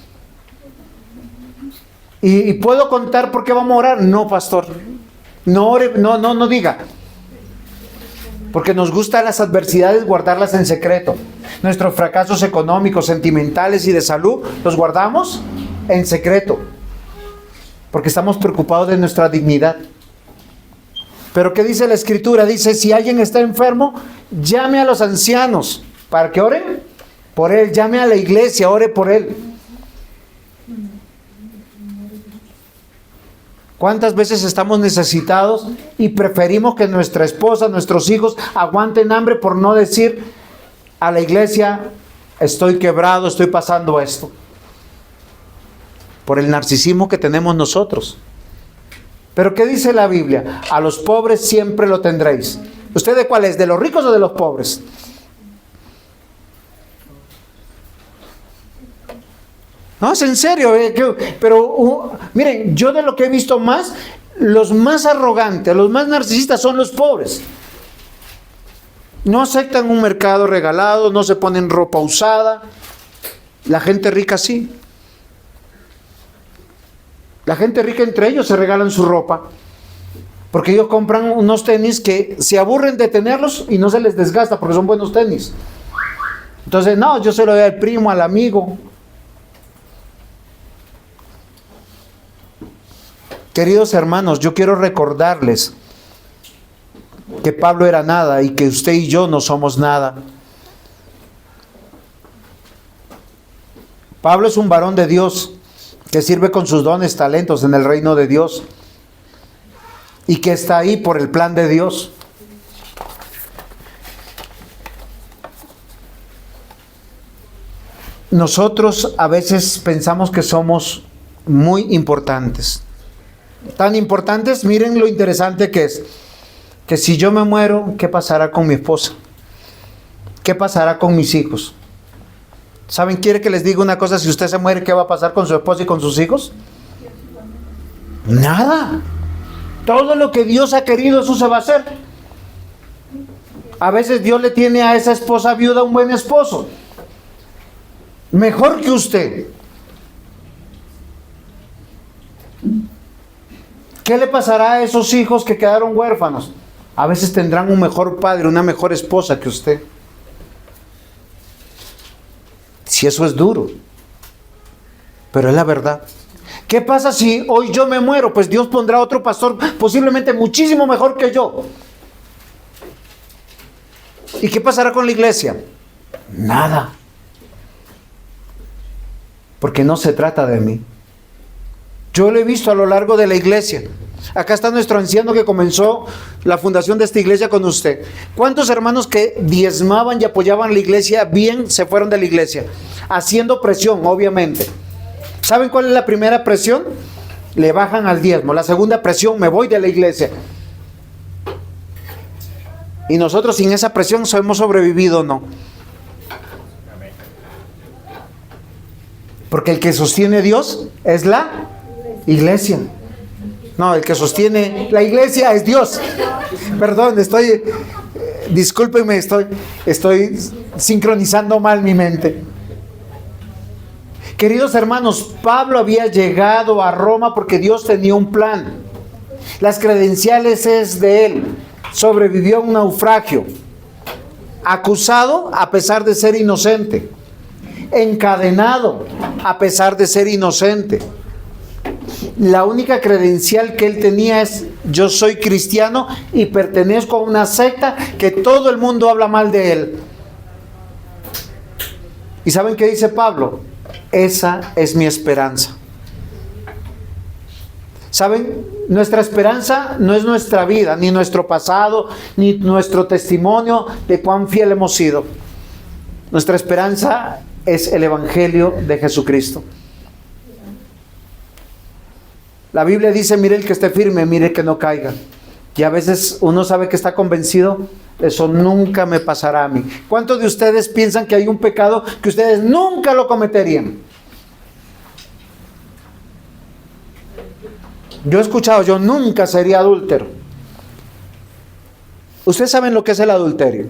¿Y puedo contar por qué vamos a orar? No, pastor. No ore, no diga. Porque nos gustan las adversidades, guardarlas en secreto. Nuestros fracasos económicos, sentimentales y de salud, los guardamos en secreto. Porque estamos preocupados de nuestra dignidad. Pero ¿qué dice la Escritura? Dice, si alguien está enfermo, llame a los ancianos para que oren por él. Llame a la iglesia, ore por él. ¿Cuántas veces estamos necesitados y preferimos que nuestra esposa, nuestros hijos aguanten hambre por no decir a la iglesia, estoy quebrado, estoy pasando esto? Por el narcisismo que tenemos nosotros. Pero ¿qué dice la Biblia? A los pobres siempre lo tendréis. ¿Usted de cuál es? ¿De los ricos o de los pobres? No, es en serio. Pero miren, yo de lo que he visto más, los más arrogantes, los más narcisistas son los pobres. No aceptan un mercado regalado, no se ponen ropa usada. La gente rica sí. La gente rica entre ellos se regalan su ropa, porque ellos compran unos tenis que se aburren de tenerlos y no se les desgasta porque son buenos tenis. Entonces, no, yo se lo doy al primo, al amigo. Queridos hermanos, yo quiero recordarles que Pablo era nada y que usted y yo no somos nada. Pablo es un varón de Dios que sirve con sus dones, talentos en el reino de Dios y que está ahí por el plan de Dios. Nosotros a veces pensamos que somos muy importantes. Tan importantes, miren lo interesante que es. Que si yo me muero, ¿qué pasará con mi esposa? ¿Qué pasará con mis hijos? ¿Saben? ¿Quiere que les diga una cosa? Si usted se muere, ¿qué va a pasar con su esposa y con sus hijos? Nada. Todo lo que Dios ha querido, eso se va a hacer. A veces Dios le tiene a esa esposa viuda un buen esposo, mejor que usted. ¿Qué le pasará a esos hijos que quedaron huérfanos? A veces tendrán un mejor padre, una mejor esposa que usted. Si eso es duro, pero es la verdad. ¿Qué pasa si hoy yo me muero? Pues Dios pondrá otro pastor posiblemente muchísimo mejor que yo. ¿Y qué pasará con la iglesia? Nada. Porque no se trata de mí. Yo lo he visto a lo largo de la iglesia. Acá está nuestro anciano que comenzó la fundación de esta iglesia con usted. ¿Cuántos hermanos que diezmaban y apoyaban la iglesia bien se fueron de la iglesia? Haciendo presión, obviamente. ¿Saben cuál es la primera presión? Le bajan al diezmo. La segunda presión, me voy de la iglesia. Y nosotros sin esa presión hemos sobrevivido o no. Porque el que sostiene Dios es la iglesia. No, el que sostiene la iglesia es Dios. Perdón, discúlpenme, estoy sincronizando mal mi mente. Queridos hermanos, Pablo había llegado a Roma porque Dios tenía un plan. Las credenciales es de él. Sobrevivió a un naufragio. Acusado a pesar de ser inocente. Encadenado a pesar de ser inocente. La única credencial que él tenía es: yo soy cristiano y pertenezco a una secta que todo el mundo habla mal de él. ¿Y saben qué dice Pablo? Esa es mi esperanza. ¿Saben? Nuestra esperanza no es nuestra vida, ni nuestro pasado, ni nuestro testimonio de cuán fiel hemos sido. Nuestra esperanza es el Evangelio de Jesucristo. La Biblia dice: mire el que esté firme, mire que no caiga. Y a veces uno sabe que está convencido: eso nunca me pasará a mí. ¿Cuántos de ustedes piensan que hay un pecado que ustedes nunca lo cometerían? Yo he escuchado: yo nunca sería adúltero. ¿Ustedes saben lo que es el adulterio?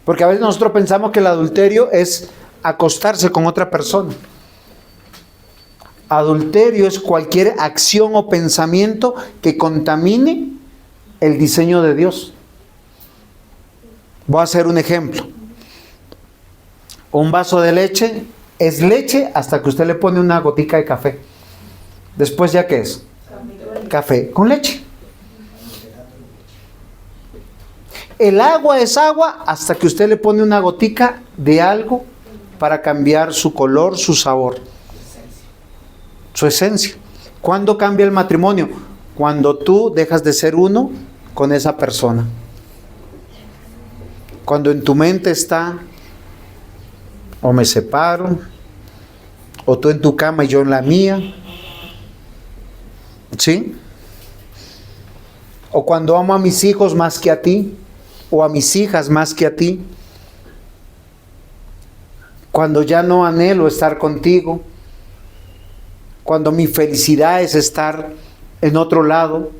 Porque a veces nosotros pensamos que el adulterio es acostarse con otra persona. Adulterio es cualquier acción o pensamiento que contamine el diseño de Dios. Voy a hacer un ejemplo. Un vaso de leche es leche hasta que usted le pone una gotica de café. Después, ¿ya qué es? Café con leche. El agua es agua hasta que usted le pone una gotica de algo para cambiar su color, su sabor, su esencia. ¿Cuándo cambia el matrimonio? Cuando tú dejas de ser uno con esa persona. Cuando en tu mente está: o me separo, o tú en tu cama y yo en la mía. ¿Sí? O cuando amo a mis hijos más que a ti, o a mis hijas más que a ti. Cuando ya no anhelo estar contigo. Cuando mi felicidad es estar en otro lado.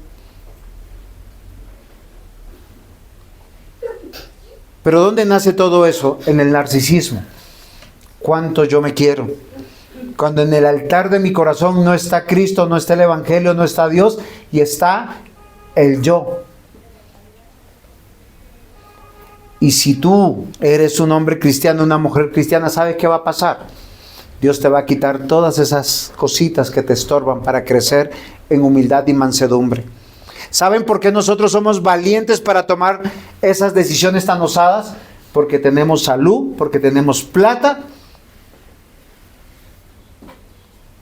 Pero ¿dónde nace todo eso? En el narcisismo. ¿Cuánto yo me quiero? Cuando en el altar de mi corazón no está Cristo, no está el Evangelio, no está Dios, y está el yo. Y si tú eres un hombre cristiano, una mujer cristiana, ¿sabes qué va a pasar? Dios te va a quitar todas esas cositas que te estorban para crecer en humildad y mansedumbre. ¿Saben por qué nosotros somos valientes para tomar esas decisiones tan osadas? Porque tenemos salud, porque tenemos plata.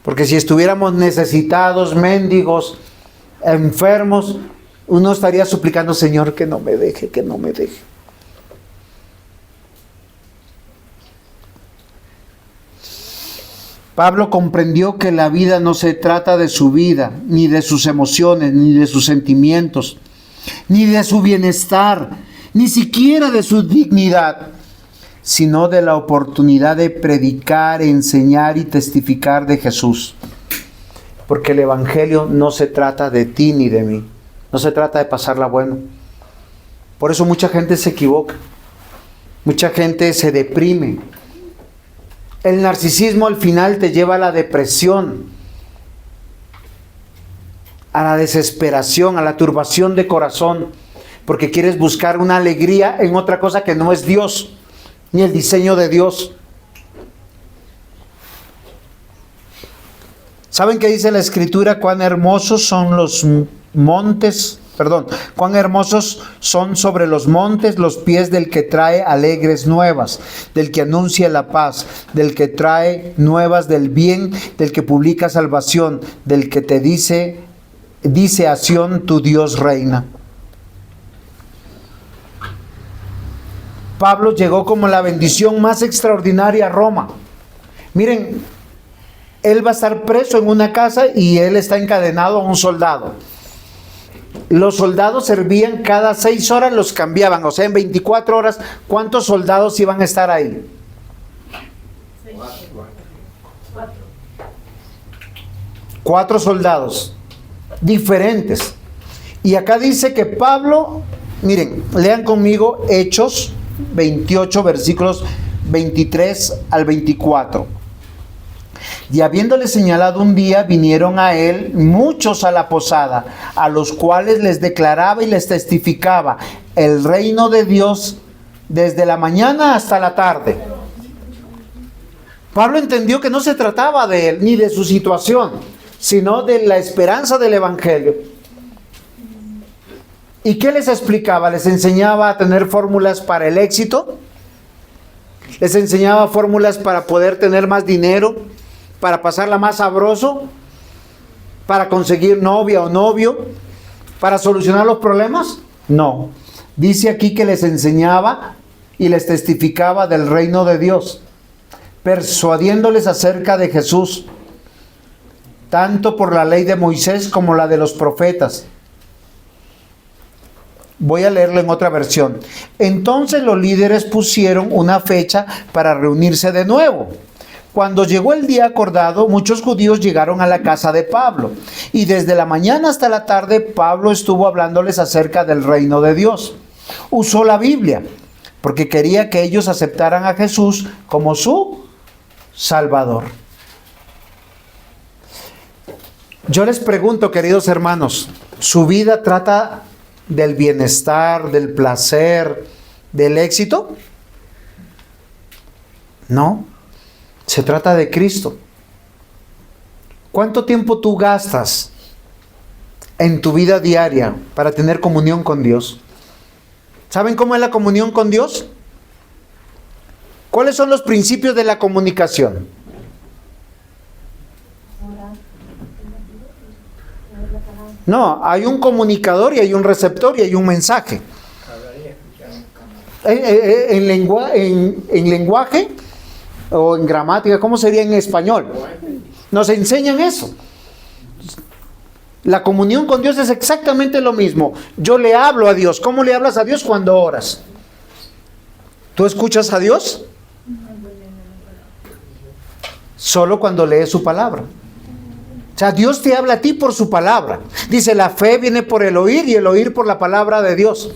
Porque si estuviéramos necesitados, mendigos, enfermos, uno estaría suplicando: Señor, que no me deje, que no me deje. Pablo comprendió que la vida no se trata de su vida, ni de sus emociones, ni de sus sentimientos, ni de su bienestar, ni siquiera de su dignidad, sino de la oportunidad de predicar, enseñar y testificar de Jesús. Porque el evangelio no se trata de ti ni de mí. No se trata de pasarla bueno. Por eso mucha gente se equivoca. Mucha gente se deprime. El narcisismo al final te lleva a la depresión, a la desesperación, a la turbación de corazón, porque quieres buscar una alegría en otra cosa que no es Dios, ni el diseño de Dios. ¿Saben qué dice la Escritura? Cuán hermosos son los montes, cuán hermosos son sobre los montes los pies del que trae alegres nuevas, del que anuncia la paz, del que trae nuevas del bien, del que publica salvación, del que te dice a Sión, tu Dios reina. Pablo llegó como la bendición más extraordinaria a Roma. Miren, él va a estar preso en una casa y él está encadenado a un soldado. Los soldados servían cada 6 horas, los cambiaban. O sea, en 24 horas, ¿cuántos soldados iban a estar ahí? 4 soldados diferentes. Y acá dice que Pablo, miren, lean conmigo Hechos 28, versículos 23 al 24. Y habiéndole señalado un día, vinieron a él muchos a la posada, a los cuales les declaraba y les testificaba el reino de Dios desde la mañana hasta la tarde. Pablo entendió que no se trataba de él ni de su situación, sino de la esperanza del evangelio. ¿Y qué les explicaba? Les enseñaba a tener fórmulas para el éxito, les enseñaba fórmulas para poder tener más dinero, para pasarla más sabroso, para conseguir novia o novio, para solucionar los problemas. No, dice aquí que les enseñaba y les testificaba del reino de Dios, persuadiéndoles acerca de Jesús, tanto por la ley de Moisés como la de los profetas. Voy a leerlo en otra versión. Entonces los líderes pusieron una fecha para reunirse de nuevo. Cuando llegó el día acordado, muchos judíos llegaron a la casa de Pablo, y desde la mañana hasta la tarde Pablo estuvo hablándoles acerca del reino de Dios. Usó la Biblia, porque quería que ellos aceptaran a Jesús como su Salvador. Yo les pregunto, queridos hermanos, ¿su vida trata del bienestar, del placer, del éxito? No. Se trata de Cristo. ¿Cuánto tiempo tú gastas en tu vida diaria para tener comunión con Dios? ¿Saben cómo es la comunión con Dios? ¿Cuáles son los principios de la comunicación? No, hay un comunicador y hay un receptor y hay un mensaje. En lenguaje o en gramática, ¿cómo sería en español? Nos enseñan eso. La comunión con Dios es exactamente lo mismo. Yo le hablo a Dios. ¿Cómo le hablas a Dios? Cuando oras. ¿Tú escuchas a Dios? Solo cuando lees su palabra. O sea, Dios te habla a ti por su palabra. Dice, la fe viene por el oír y el oír por la palabra de Dios.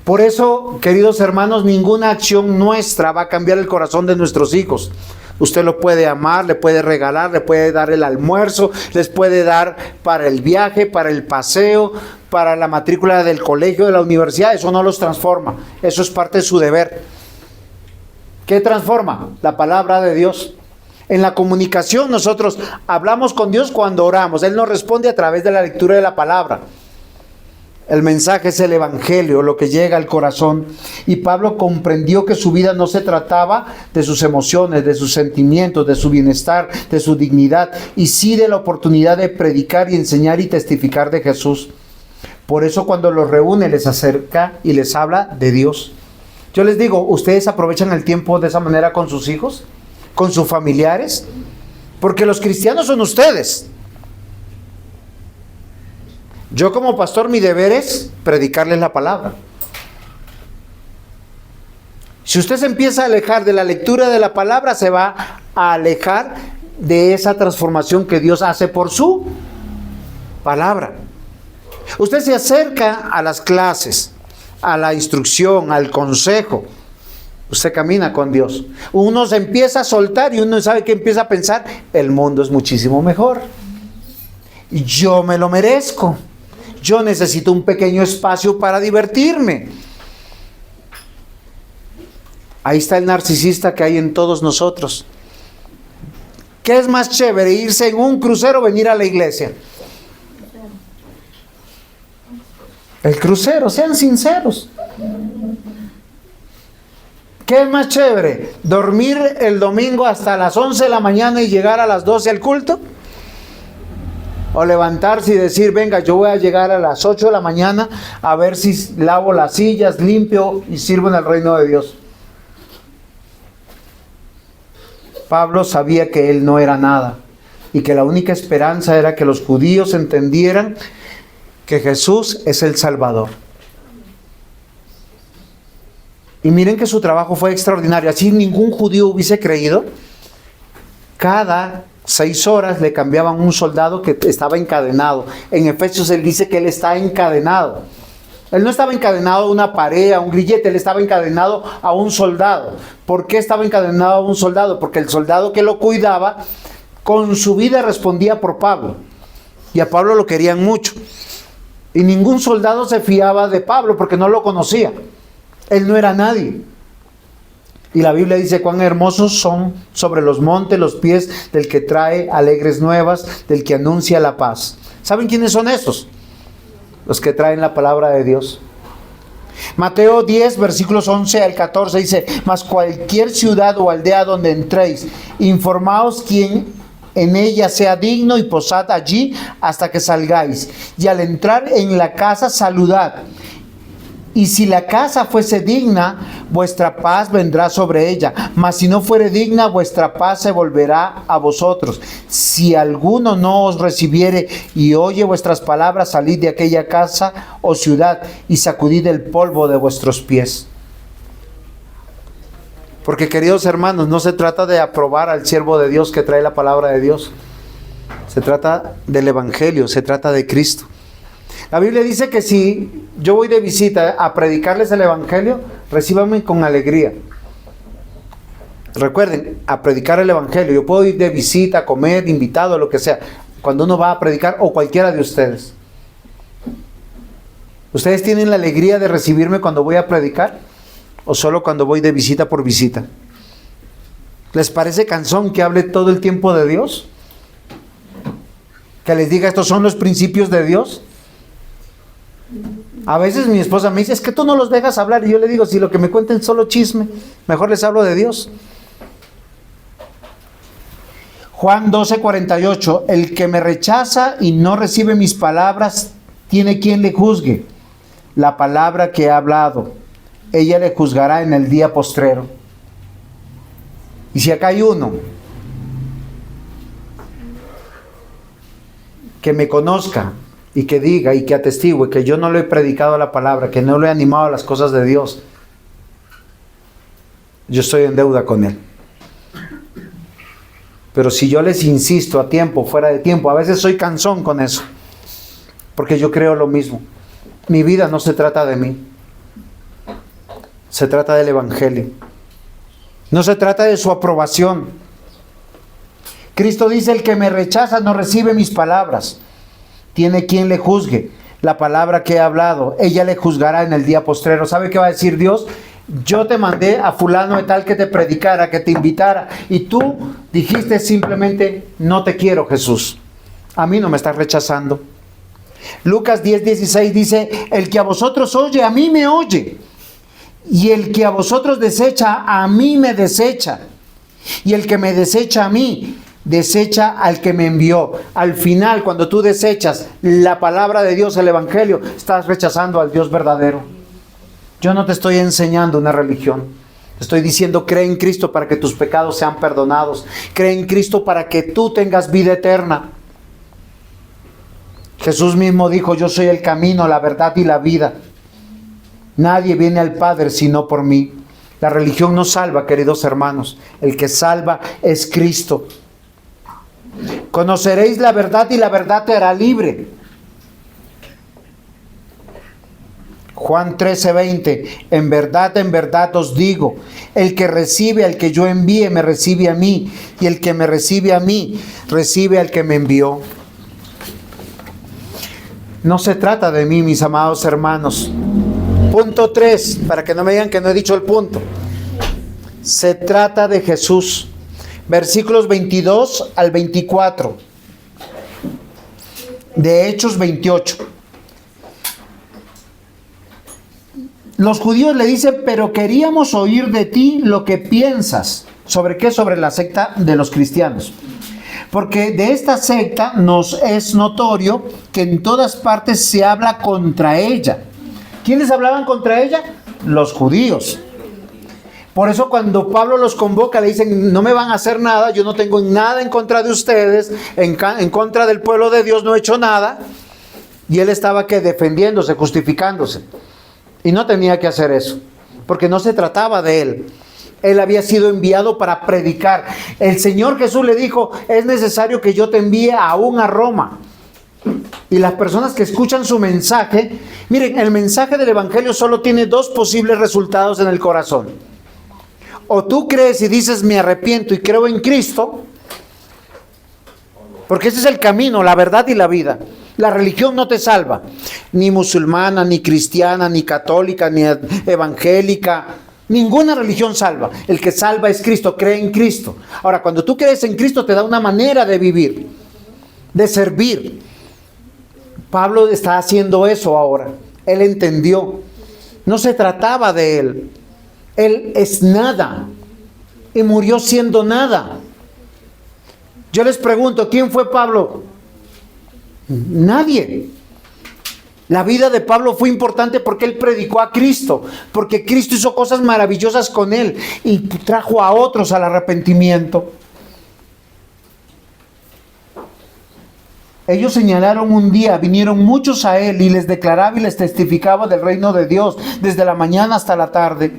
Por eso, queridos hermanos, ninguna acción nuestra va a cambiar el corazón de nuestros hijos. Usted lo puede amar, le puede regalar, le puede dar el almuerzo, les puede dar para el viaje, para el paseo, para la matrícula del colegio, de la universidad. Eso no los transforma. Eso es parte de su deber. ¿Qué transforma? La palabra de Dios. En la comunicación nosotros hablamos con Dios cuando oramos. Él nos responde a través de la lectura de la palabra. El mensaje es el evangelio, lo que llega al corazón. Y Pablo comprendió que su vida no se trataba de sus emociones, de sus sentimientos, de su bienestar, de su dignidad, y sí de la oportunidad de predicar y enseñar y testificar de Jesús. Por eso cuando los reúne les acerca y les habla de Dios. Yo les digo, ¿ustedes aprovechan el tiempo de esa manera con sus hijos? ¿Con sus familiares? Porque los cristianos son ustedes. Yo como pastor, mi deber es predicarles la palabra. Si usted se empieza a alejar de la lectura de la palabra, se va a alejar de esa transformación que Dios hace por su palabra. Usted se acerca a las clases, a la instrucción, al consejo. Usted camina con Dios. Uno se empieza a soltar y uno sabe que empieza a pensar, el mundo es muchísimo mejor. Yo me lo merezco. Yo necesito un pequeño espacio para divertirme. Ahí está el narcisista que hay en todos nosotros. ¿Qué es más chévere, irse en un crucero o venir a la iglesia? El crucero, sean sinceros. ¿Qué es más chévere? ¿Dormir el domingo hasta las 11 de la mañana y llegar a las 12 al culto? ¿O levantarse y decir, venga, yo voy a llegar a las 8 de la mañana a ver si lavo las sillas, limpio y sirvo en el reino de Dios? Pablo sabía que él no era nada y que la única esperanza era que los judíos entendieran que Jesús es el Salvador. Y miren que su trabajo fue extraordinario. Así ningún judío hubiese creído. Cada 6 horas le cambiaban un soldado que estaba encadenado. En Efesios él dice que él está encadenado. Él no estaba encadenado a una pared, a un grillete, él estaba encadenado a un soldado. ¿Por qué estaba encadenado a un soldado? Porque el soldado que lo cuidaba, con su vida respondía por Pablo. Y a Pablo lo querían mucho. Y ningún soldado se fiaba de Pablo porque no lo conocía. Él no era nadie. Y la Biblia dice cuán hermosos son sobre los montes los pies del que trae alegres nuevas, del que anuncia la paz. ¿Saben quiénes son esos? Los que traen la palabra de Dios. Mateo 10, versículos 11 al 14 dice, mas cualquier ciudad o aldea donde entréis, informaos quién en ella sea digno y posad allí hasta que salgáis. Y al entrar en la casa, saludad. Y si la casa fuese digna, vuestra paz vendrá sobre ella. Mas si no fuere digna, vuestra paz se volverá a vosotros. Si alguno no os recibiere y oye vuestras palabras, salid de aquella casa o ciudad y sacudid el polvo de vuestros pies. Porque, queridos hermanos, no se trata de aprobar al siervo de Dios que trae la palabra de Dios. Se trata del Evangelio, se trata de Cristo. La Biblia dice que si yo voy de visita a predicarles el Evangelio, recíbanme con alegría. Recuerden, a predicar el Evangelio. Yo puedo ir de visita, a comer, invitado, lo que sea. Cuando uno va a predicar, o cualquiera de ustedes. ¿Ustedes tienen la alegría de recibirme cuando voy a predicar? ¿O solo cuando voy de visita por visita? ¿Les parece cansón que hable todo el tiempo de Dios? ¿Que les diga estos son los principios de Dios? A veces mi esposa me dice, es que tú no los dejas hablar. Y yo le digo, si lo que me cuenten es solo chisme, mejor les hablo de Dios. Juan 12:48, el que me rechaza y no recibe mis palabras, tiene quien le juzgue. La palabra que he hablado, ella le juzgará en el día postrero. Y si acá hay uno que me conozca y que diga y que atestigue que yo no le he predicado la palabra, que no le he animado a las cosas de Dios, yo estoy en deuda con él. Pero si yo les insisto a tiempo, fuera de tiempo, a veces soy cansón con eso, porque yo creo lo mismo. Mi vida no se trata de mí, se trata del Evangelio. No se trata de su aprobación. Cristo dice, el que me rechaza no recibe mis palabras. Tiene quien le juzgue. La palabra que he hablado, ella le juzgará en el día postrero. ¿Sabe qué va a decir Dios? Yo te mandé a fulano de tal que te predicara, que te invitara, y tú dijiste simplemente, no te quiero, Jesús. A mí no me estás rechazando. Lucas 10:16 dice, el que a vosotros oye, a mí me oye. Y el que a vosotros desecha, a mí me desecha. Y el que me desecha a mí, desecha al que me envió. Al final, cuando tú desechas la palabra de Dios, el Evangelio, estás rechazando al Dios verdadero. Yo no te estoy enseñando una religión. Te estoy diciendo, cree en Cristo para que tus pecados sean perdonados. Cree en Cristo para que tú tengas vida eterna. Jesús mismo dijo, yo soy el camino, la verdad y la vida. Nadie viene al Padre sino por mí. La religión no salva, queridos hermanos. El que salva es Cristo. Conoceréis la verdad y la verdad te hará libre. Juan 13:20, en verdad os digo, el que recibe al que yo envíe, me recibe a mí, y el que me recibe a mí, recibe al que me envió. No se trata de mí, mis amados hermanos. Punto 3, para que no me digan que no he dicho el punto. Se trata de Jesús. Versículos 22 al 24. De Hechos 28. Los judíos le dicen, pero queríamos oír de ti lo que piensas. ¿Sobre qué? Sobre la secta de los cristianos. Porque de esta secta nos es notorio que en todas partes se habla contra ella. ¿Quiénes hablaban contra ella? Los judíos. Por eso cuando Pablo los convoca, le dicen, no me van a hacer nada, yo no tengo nada en contra de ustedes, en contra del pueblo de Dios no he hecho nada. Y él estaba que defendiéndose, justificándose. Y no tenía que hacer eso, porque no se trataba de él. Él había sido enviado para predicar. El Señor Jesús le dijo, es necesario que yo te envíe aún a Roma. Y las personas que escuchan su mensaje, miren, el mensaje del Evangelio solo tiene dos posibles resultados en el corazón. O tú crees y dices, me arrepiento y creo en Cristo, porque ese es el camino, la verdad y la vida. La religión no te salva, ni musulmana, ni cristiana, ni católica, ni evangélica. Ninguna religión salva. El que salva es Cristo, cree en Cristo. Ahora, cuando tú crees en Cristo, te da una manera de vivir, de servir. Pablo está haciendo eso ahora. Él entendió. No se trataba de él. Él es nada y murió siendo nada. Yo les pregunto, ¿quién fue Pablo? Nadie. La vida de Pablo fue importante porque él predicó a Cristo, porque Cristo hizo cosas maravillosas con él y trajo a otros al arrepentimiento. Ellos señalaron un día, vinieron muchos a él y les declaraba y les testificaba del reino de Dios desde la mañana hasta la tarde.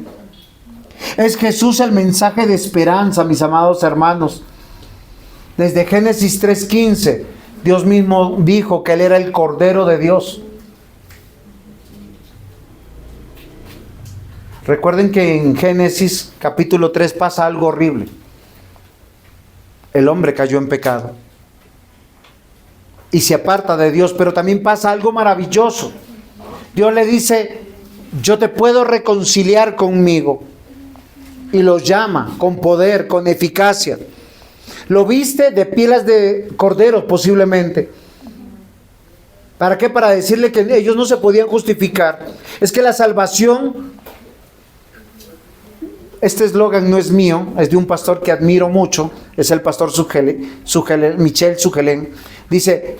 Es Jesús el mensaje de esperanza, mis amados hermanos. Desde Génesis 3:15, Dios mismo dijo que Él era el Cordero de Dios. Recuerden que en Génesis capítulo 3 pasa algo horrible. El hombre cayó en pecado y se aparta de Dios, pero también pasa algo maravilloso. Dios le dice, yo te puedo reconciliar conmigo. Y lo llama con poder, con eficacia. Lo viste de pieles de cordero posiblemente. ¿Para qué? Para decirle que ellos no se podían justificar. Es que la salvación, este eslogan no es mío, es de un pastor que admiro mucho, es el pastor Michel Sugelén. Dice,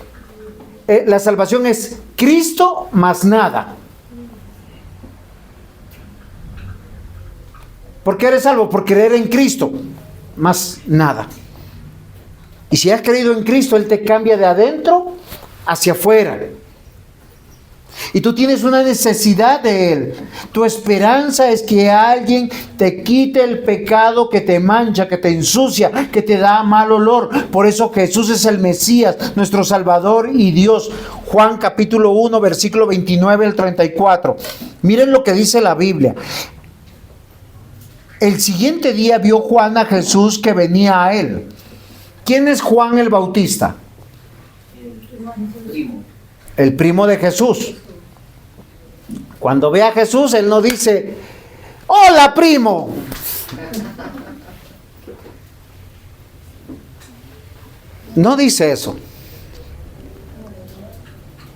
la salvación es Cristo más nada. ¿Por qué eres salvo? Por creer en Cristo, más nada. Y si has creído en Cristo, Él te cambia de adentro hacia afuera. Y tú tienes una necesidad de Él. Tu esperanza es que alguien te quite el pecado que te mancha, que te ensucia, que te da mal olor. Por eso Jesús es el Mesías, nuestro Salvador y Dios. Juan capítulo 1, versículo 29 al 34. Miren lo que dice la Biblia. El siguiente día vio Juan a Jesús que venía a él. ¿Quién es Juan el Bautista? El primo de Jesús. Cuando ve a Jesús, él no dice, ¡hola, primo! No dice eso.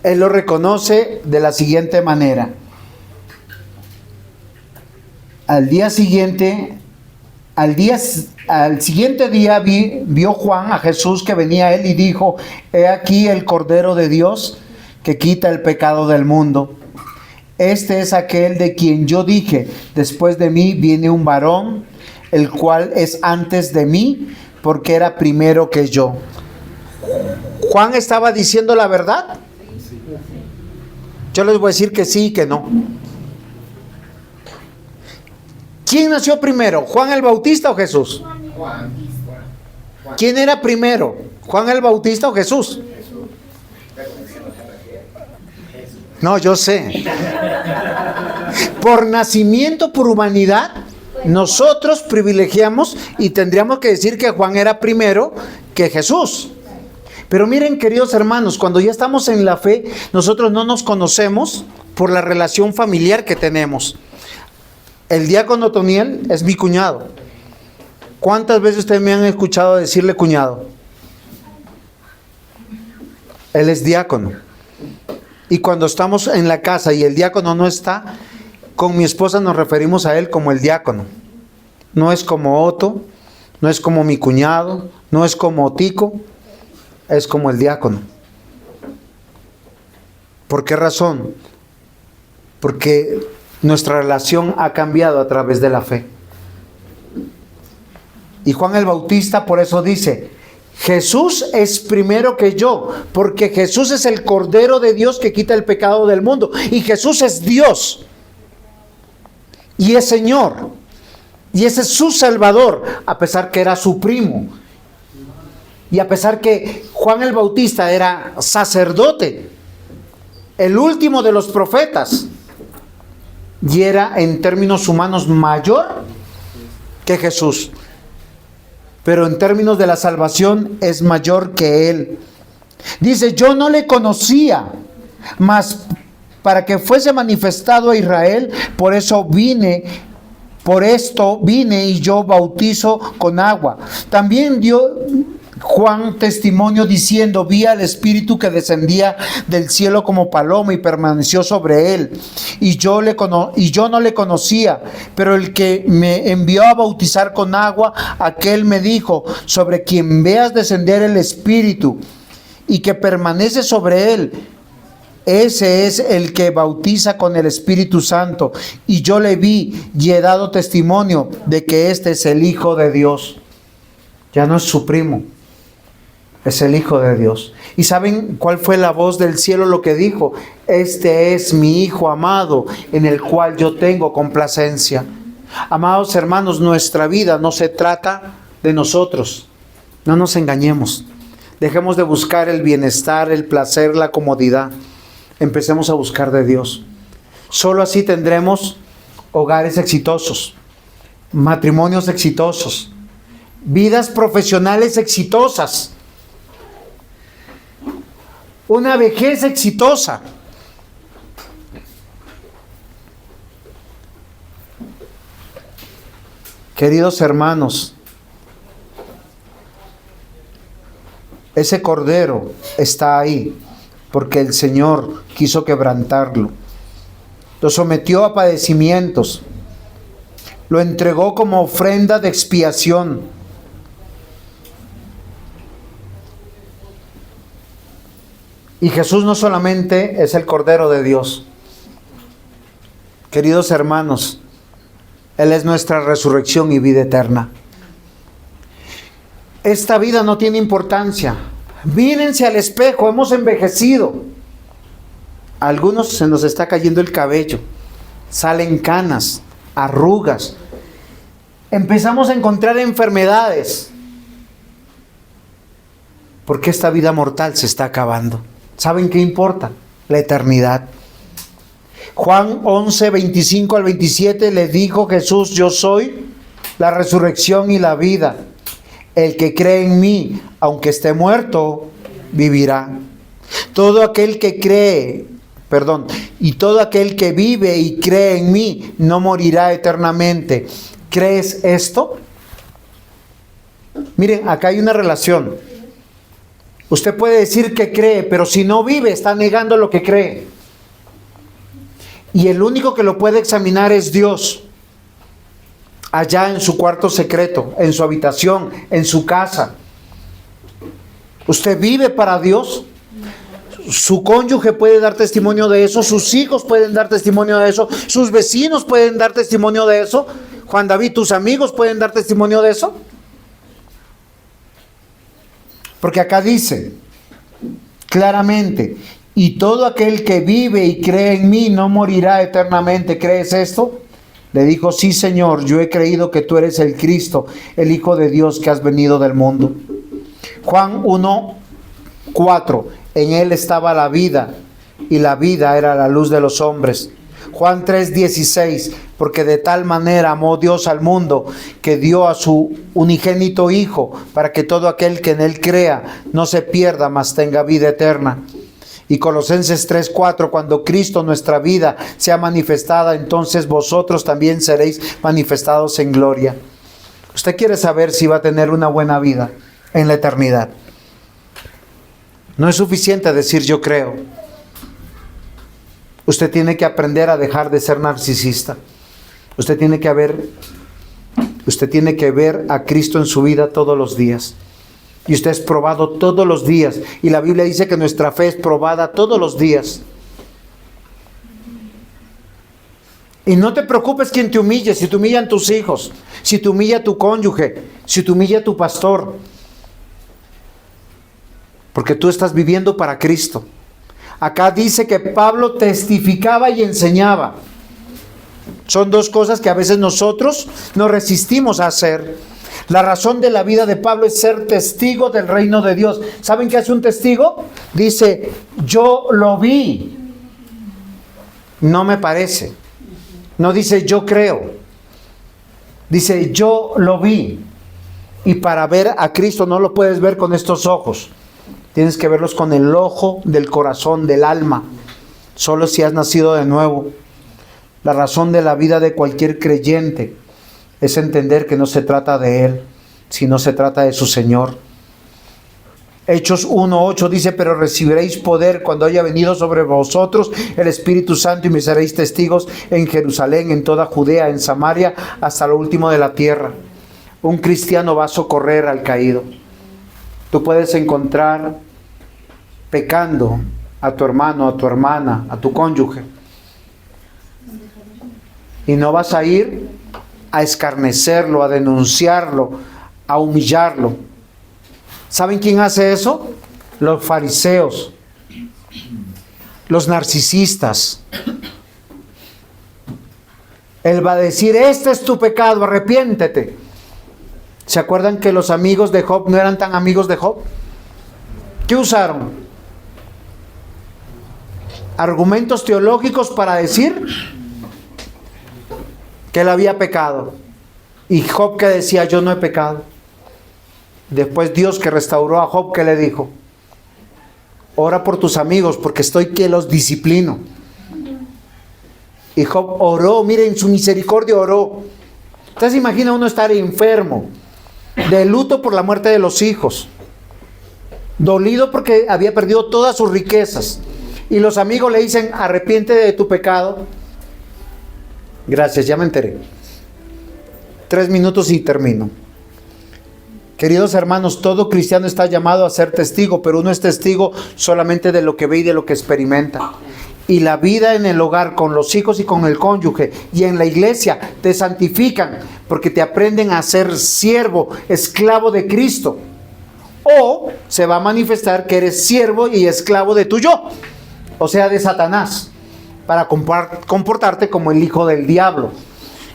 Él lo reconoce de la siguiente manera. Al siguiente día vio Juan a Jesús que venía a él y dijo, he aquí el Cordero de Dios que quita el pecado del mundo. Este es aquel de quien yo dije, después de mí viene un varón, el cual es antes de mí, porque era primero que yo. ¿Juan estaba diciendo la verdad? Yo les voy a decir que sí y que no. ¿Quién nació primero? ¿Juan el Bautista o Jesús? ¿Quién era primero? ¿Juan el Bautista o Jesús? No, yo sé. Por nacimiento, por humanidad, nosotros privilegiamos y tendríamos que decir que Juan era primero que Jesús. Pero miren, queridos hermanos, cuando ya estamos en la fe, nosotros no nos conocemos por la relación familiar que tenemos. El diácono Toniel es mi cuñado. ¿Cuántas veces ustedes me han escuchado decirle cuñado? Él es diácono. Y cuando estamos en la casa y el diácono no está, con mi esposa nos referimos a él como el diácono. No es como Otto, no es como mi cuñado, no es como Tico, es como el diácono. ¿Por qué razón? Porque nuestra relación ha cambiado a través de la fe. Y Juan el Bautista por eso dice: Jesús es primero que yo, porque Jesús es el Cordero de Dios que quita el pecado del mundo. Y Jesús es Dios. Y es Señor. Y ese es su Salvador, a pesar que era su primo. Y a pesar que Juan el Bautista era sacerdote, el último de los profetas, y era en términos humanos mayor que Jesús. Pero en términos de la salvación es mayor que él. Dice: yo no le conocía, mas para que fuese manifestado a Israel, por esto vine y yo bautizo con agua. También dio Juan testimonio diciendo: vi al Espíritu que descendía del cielo como paloma y permaneció sobre él. Y yo no le conocía, pero el que me envió a bautizar con agua, aquel me dijo: sobre quien veas descender el Espíritu y que permanece sobre él, ese es el que bautiza con el Espíritu Santo. Y yo le vi y he dado testimonio de que este es el Hijo de Dios. Ya no es su primo, es el Hijo de Dios. ¿Y saben cuál fue la voz del cielo lo que dijo? Este es mi Hijo amado, en el cual yo tengo complacencia. Amados hermanos, nuestra vida no se trata de nosotros. No nos engañemos. Dejemos de buscar el bienestar, el placer, la comodidad. Empecemos a buscar de Dios. Solo así tendremos hogares exitosos, matrimonios exitosos, vidas profesionales exitosas, una vejez exitosa. Queridos hermanos, ese cordero está ahí porque el Señor quiso quebrantarlo. Lo sometió a padecimientos. Lo entregó como ofrenda de expiación. Y Jesús no solamente es el Cordero de Dios. Queridos hermanos, Él es nuestra resurrección y vida eterna. Esta vida no tiene importancia. Mírense al espejo, hemos envejecido. A algunos se nos está cayendo el cabello, salen canas, arrugas. Empezamos a encontrar enfermedades, porque esta vida mortal se está acabando. ¿Saben qué importa? La eternidad. Juan 11, 25 al 27 le dijo Jesús: yo soy la resurrección y la vida. El que cree en mí, aunque esté muerto, vivirá. Todo aquel que vive y cree en mí, no morirá eternamente. ¿Crees esto? Miren, acá hay una relación. Usted puede decir que cree, pero si no vive, está negando lo que cree. Y el único que lo puede examinar es Dios. Allá en su cuarto secreto, en su habitación, en su casa. ¿Usted vive para Dios? Su cónyuge puede dar testimonio de eso, sus hijos pueden dar testimonio de eso, sus vecinos pueden dar testimonio de eso. Juan David, ¿tus amigos pueden dar testimonio de eso? Porque acá dice claramente: y todo aquel que vive y cree en mí no morirá eternamente. ¿Crees esto? Le dijo: sí, Señor, yo he creído que tú eres el Cristo, el Hijo de Dios que has venido del mundo. Juan 1:4, en él estaba la vida, y la vida era la luz de los hombres. Juan 3:16, porque de tal manera amó Dios al mundo, que dio a su unigénito Hijo, para que todo aquel que en él crea no se pierda, mas tenga vida eterna. Y Colosenses 3:4, cuando Cristo nuestra vida sea manifestada, entonces vosotros también seréis manifestados en gloria. Usted quiere saber si va a tener una buena vida en la eternidad. No es suficiente decir yo creo. Usted tiene que aprender a dejar de ser narcisista. Usted tiene que ver a Cristo en su vida todos los días. Y usted es probado todos los días. Y la Biblia dice que nuestra fe es probada todos los días. Y no te preocupes quien te humille, si te humillan tus hijos, si te humilla tu cónyuge, si te humilla tu pastor. Porque tú estás viviendo para Cristo. Acá dice que Pablo testificaba y enseñaba. Son dos cosas que a veces nosotros nos resistimos a hacer. La razón de la vida de Pablo es ser testigo del reino de Dios. ¿Saben qué hace un testigo? Dice, yo lo vi. No me parece. No dice, yo creo. Dice, yo lo vi. Y para ver a Cristo no lo puedes ver con estos ojos. Tienes que verlos con el ojo del corazón, del alma. Solo si has nacido de nuevo. La razón de la vida de cualquier creyente es entender que no se trata de él, sino se trata de su Señor. Hechos 1:8 dice, pero recibiréis poder cuando haya venido sobre vosotros el Espíritu Santo y me seréis testigos en Jerusalén, en toda Judea, en Samaria, hasta lo último de la tierra. Un cristiano va a socorrer al caído. Tú puedes encontrar pecando a tu hermano, a tu hermana, a tu cónyuge. Y no vas a ir a escarnecerlo, a denunciarlo, a humillarlo. ¿Saben quién hace eso? Los fariseos, los narcisistas. Él va a decir, este es tu pecado, arrepiéntete. ¿Se acuerdan que los amigos de Job no eran tan amigos de Job? ¿Qué usaron? Argumentos teológicos para decir que él había pecado. Y Job que decía, yo no he pecado. Después Dios que restauró a Job, ¿qué le dijo? Ora por tus amigos porque estoy que los disciplino. Y Job oró, miren, su misericordia oró. Entonces imagina uno estar enfermo, de luto por la muerte de los hijos, dolido porque había perdido todas sus riquezas. Y los amigos le dicen, arrepiéntete de tu pecado. Gracias, ya me enteré. 3 minutos y termino. Queridos hermanos, todo cristiano está llamado a ser testigo, pero uno es testigo solamente de lo que ve y de lo que experimenta. Y la vida en el hogar, con los hijos y con el cónyuge, y en la iglesia, te santifican, porque te aprenden a ser siervo, esclavo de Cristo. O se va a manifestar que eres siervo y esclavo de tu yo, o sea, de Satanás, para comportarte como el hijo del diablo.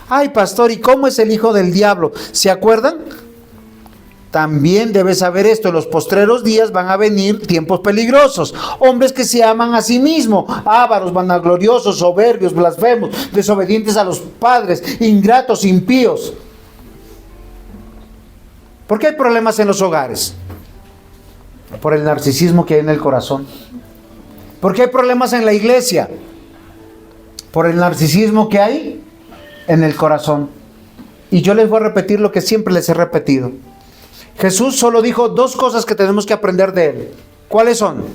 Ay, pastor, ¿y cómo es el hijo del diablo? ¿Se acuerdan? También debes saber esto, en los postreros días van a venir tiempos peligrosos. Hombres que se aman a sí mismos, ávaros, vanagloriosos, soberbios, blasfemos, desobedientes a los padres, ingratos, impíos. ¿Por qué hay problemas en los hogares? Por el narcisismo que hay en el corazón. ¿Por qué hay problemas en la iglesia? Por el narcisismo que hay en el corazón. Y yo les voy a repetir lo que siempre les he repetido. Jesús solo dijo 2 cosas que tenemos que aprender de él. ¿Cuáles son?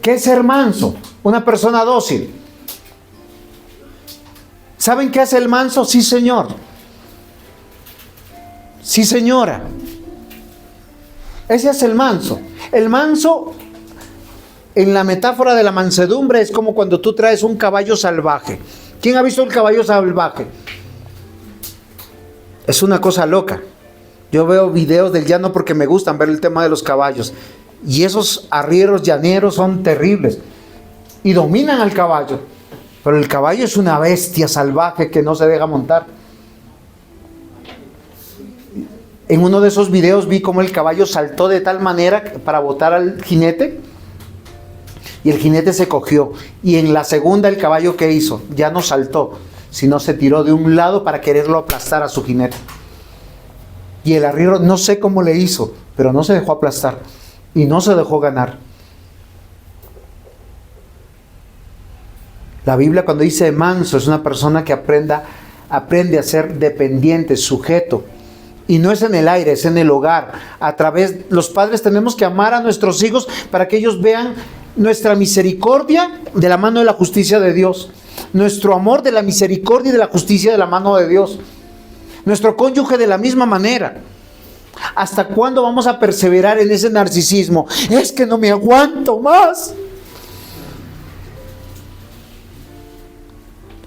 ¿Qué es ser manso? Una persona dócil. ¿Saben qué hace el manso? Sí, señor. Sí, señora. Ese es el manso. El manso, en la metáfora de la mansedumbre, es como cuando tú traes un caballo salvaje. ¿Quién ha visto el caballo salvaje? Es una cosa loca. Yo veo videos del llano porque me gustan ver el tema de los caballos. Y esos arrieros llaneros son terribles. Y dominan al caballo. Pero el caballo es una bestia salvaje que no se deja montar. En uno de esos videos vi cómo el caballo saltó de tal manera para botar al jinete, y el jinete se cogió. Y en la segunda, el caballo, ¿qué hizo? Ya no saltó, sino se tiró de un lado para quererlo aplastar a su jinete. Y el arriero, no sé cómo le hizo, pero no se dejó aplastar y no se dejó ganar. La Biblia, cuando dice manso, es una persona que aprende a ser dependiente, sujeto. Y no es en el aire, es en el hogar. Los padres tenemos que amar a nuestros hijos para que ellos vean nuestra misericordia de la mano de la justicia de Dios. Nuestro amor de la misericordia y de la justicia de la mano de Dios. Nuestro cónyuge de la misma manera. ¿Hasta cuándo vamos a perseverar en ese narcisismo? Es que no me aguanto más.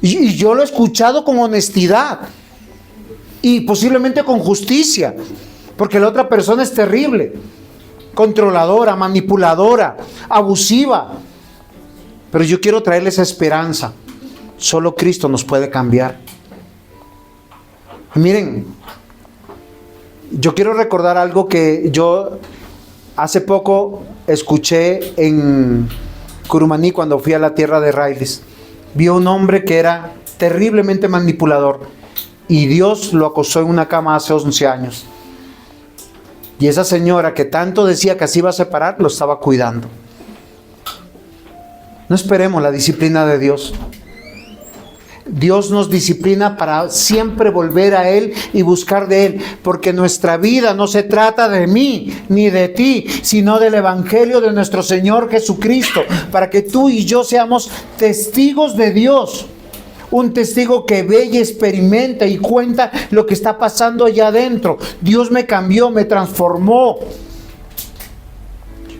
Y yo lo he escuchado con honestidad. Y posiblemente con justicia. Porque la otra persona es terrible. Controladora, manipuladora, abusiva. Pero yo quiero traerles esperanza. Solo Cristo nos puede cambiar. Miren, yo quiero recordar algo que yo hace poco escuché en Curumaní cuando fui a la tierra de raíces. Vi a un hombre que era terriblemente manipulador y Dios lo acosó en una cama hace 11 años. Y esa señora que tanto decía que así iba a separar, lo estaba cuidando. No esperemos la disciplina de Dios. Dios nos disciplina para siempre volver a Él y buscar de Él, porque nuestra vida no se trata de mí ni de ti, sino del Evangelio de nuestro Señor Jesucristo, para que tú y yo seamos testigos de Dios. Un testigo que ve y experimenta y cuenta lo que está pasando allá adentro. Dios me cambió, me transformó.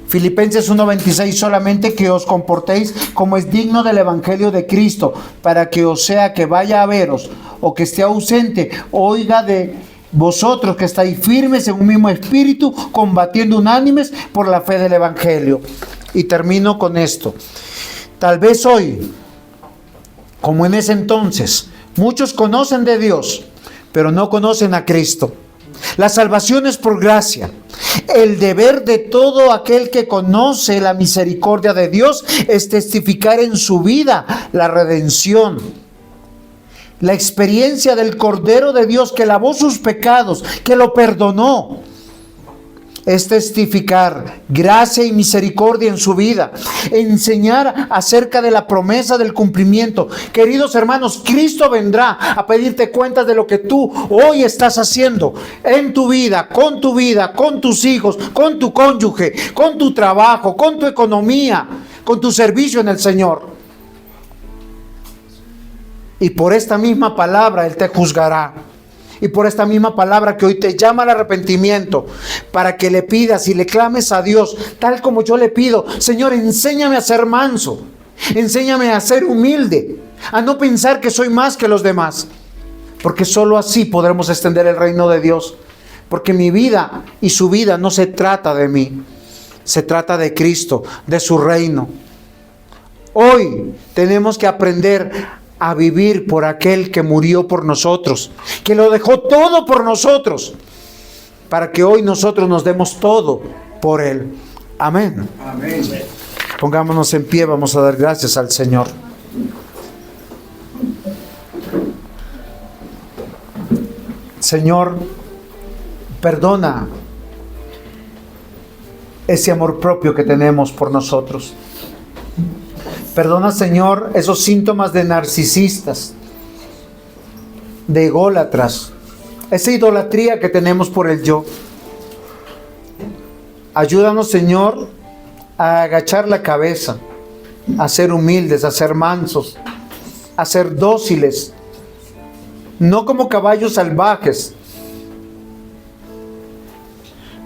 Filipenses 1:26, solamente que os comportéis como es digno del Evangelio de Cristo, para que os sea que vaya a veros o que esté ausente, oiga de vosotros que estáis firmes en un mismo espíritu, combatiendo unánimes por la fe del Evangelio. Y termino con esto. Tal vez hoy, como en ese entonces, muchos conocen de Dios, pero no conocen a Cristo. La salvación es por gracia. El deber de todo aquel que conoce la misericordia de Dios es testificar en su vida la redención. La experiencia del Cordero de Dios que lavó sus pecados, que lo perdonó. Es testificar gracia y misericordia en su vida, enseñar acerca de la promesa del cumplimiento. Queridos hermanos, Cristo vendrá a pedirte cuentas de lo que tú hoy estás haciendo en tu vida, con tus hijos, con tu cónyuge, con tu trabajo, con tu economía, con tu servicio en el Señor. Y por esta misma palabra Él te juzgará. Y por esta misma palabra que hoy te llama al arrepentimiento, para que le pidas y le clames a Dios, tal como yo le pido: Señor, enséñame a ser manso, enséñame a ser humilde, a no pensar que soy más que los demás, porque solo así podremos extender el reino de Dios. Porque mi vida y su vida no se trata de mí, se trata de Cristo, de su reino. Hoy tenemos que aprender a vivir por aquel que murió por nosotros, que lo dejó todo por nosotros, para que hoy nosotros nos demos todo por Él. Amén. Amén. Pongámonos en pie, vamos a dar gracias al Señor. Señor, perdona ese amor propio que tenemos por nosotros. Perdona, Señor, esos síntomas de narcisistas, de ególatras, esa idolatría que tenemos por el yo. Ayúdanos, Señor, a agachar la cabeza, a ser humildes, a ser mansos, a ser dóciles, no como caballos salvajes.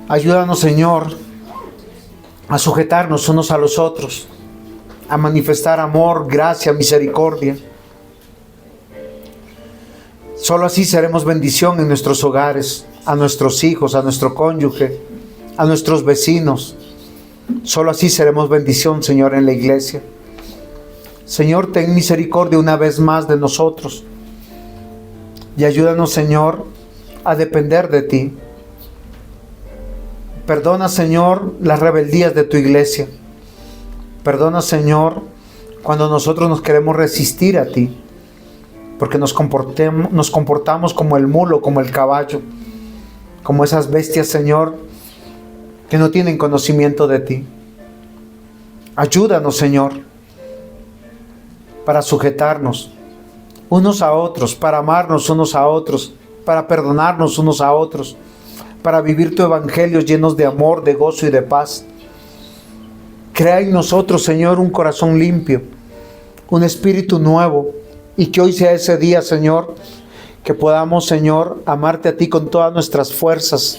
Ayúdanos, Señor, a sujetarnos unos a los otros, a manifestar amor, gracia, misericordia. Solo así seremos bendición en nuestros hogares, a nuestros hijos, a nuestro cónyuge, a nuestros vecinos. Solo así seremos bendición, Señor, en la iglesia. Señor, ten misericordia una vez más de nosotros y ayúdanos, Señor, a depender de ti. Perdona, Señor, las rebeldías de tu iglesia. Perdona, Señor, cuando nosotros nos queremos resistir a ti, porque nos comportamos como el mulo, como el caballo, como esas bestias, Señor, que no tienen conocimiento de ti. Ayúdanos, Señor, para sujetarnos unos a otros, para amarnos unos a otros, para perdonarnos unos a otros, para vivir tu evangelio llenos de amor, de gozo y de paz. Crea en nosotros, Señor, un corazón limpio, un espíritu nuevo, y que hoy sea ese día, Señor, que podamos, Señor, amarte a ti con todas nuestras fuerzas,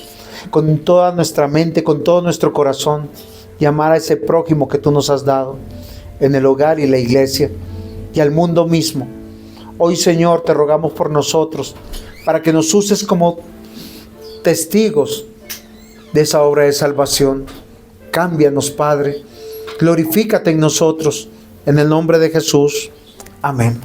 con toda nuestra mente, con todo nuestro corazón, y amar a ese prójimo que tú nos has dado en el hogar y la iglesia y al mundo mismo. Hoy, Señor, te rogamos por nosotros, para que nos uses como testigos de esa obra de salvación. Cámbianos, Padre. Glorifícate en nosotros. En el nombre de Jesús. Amén.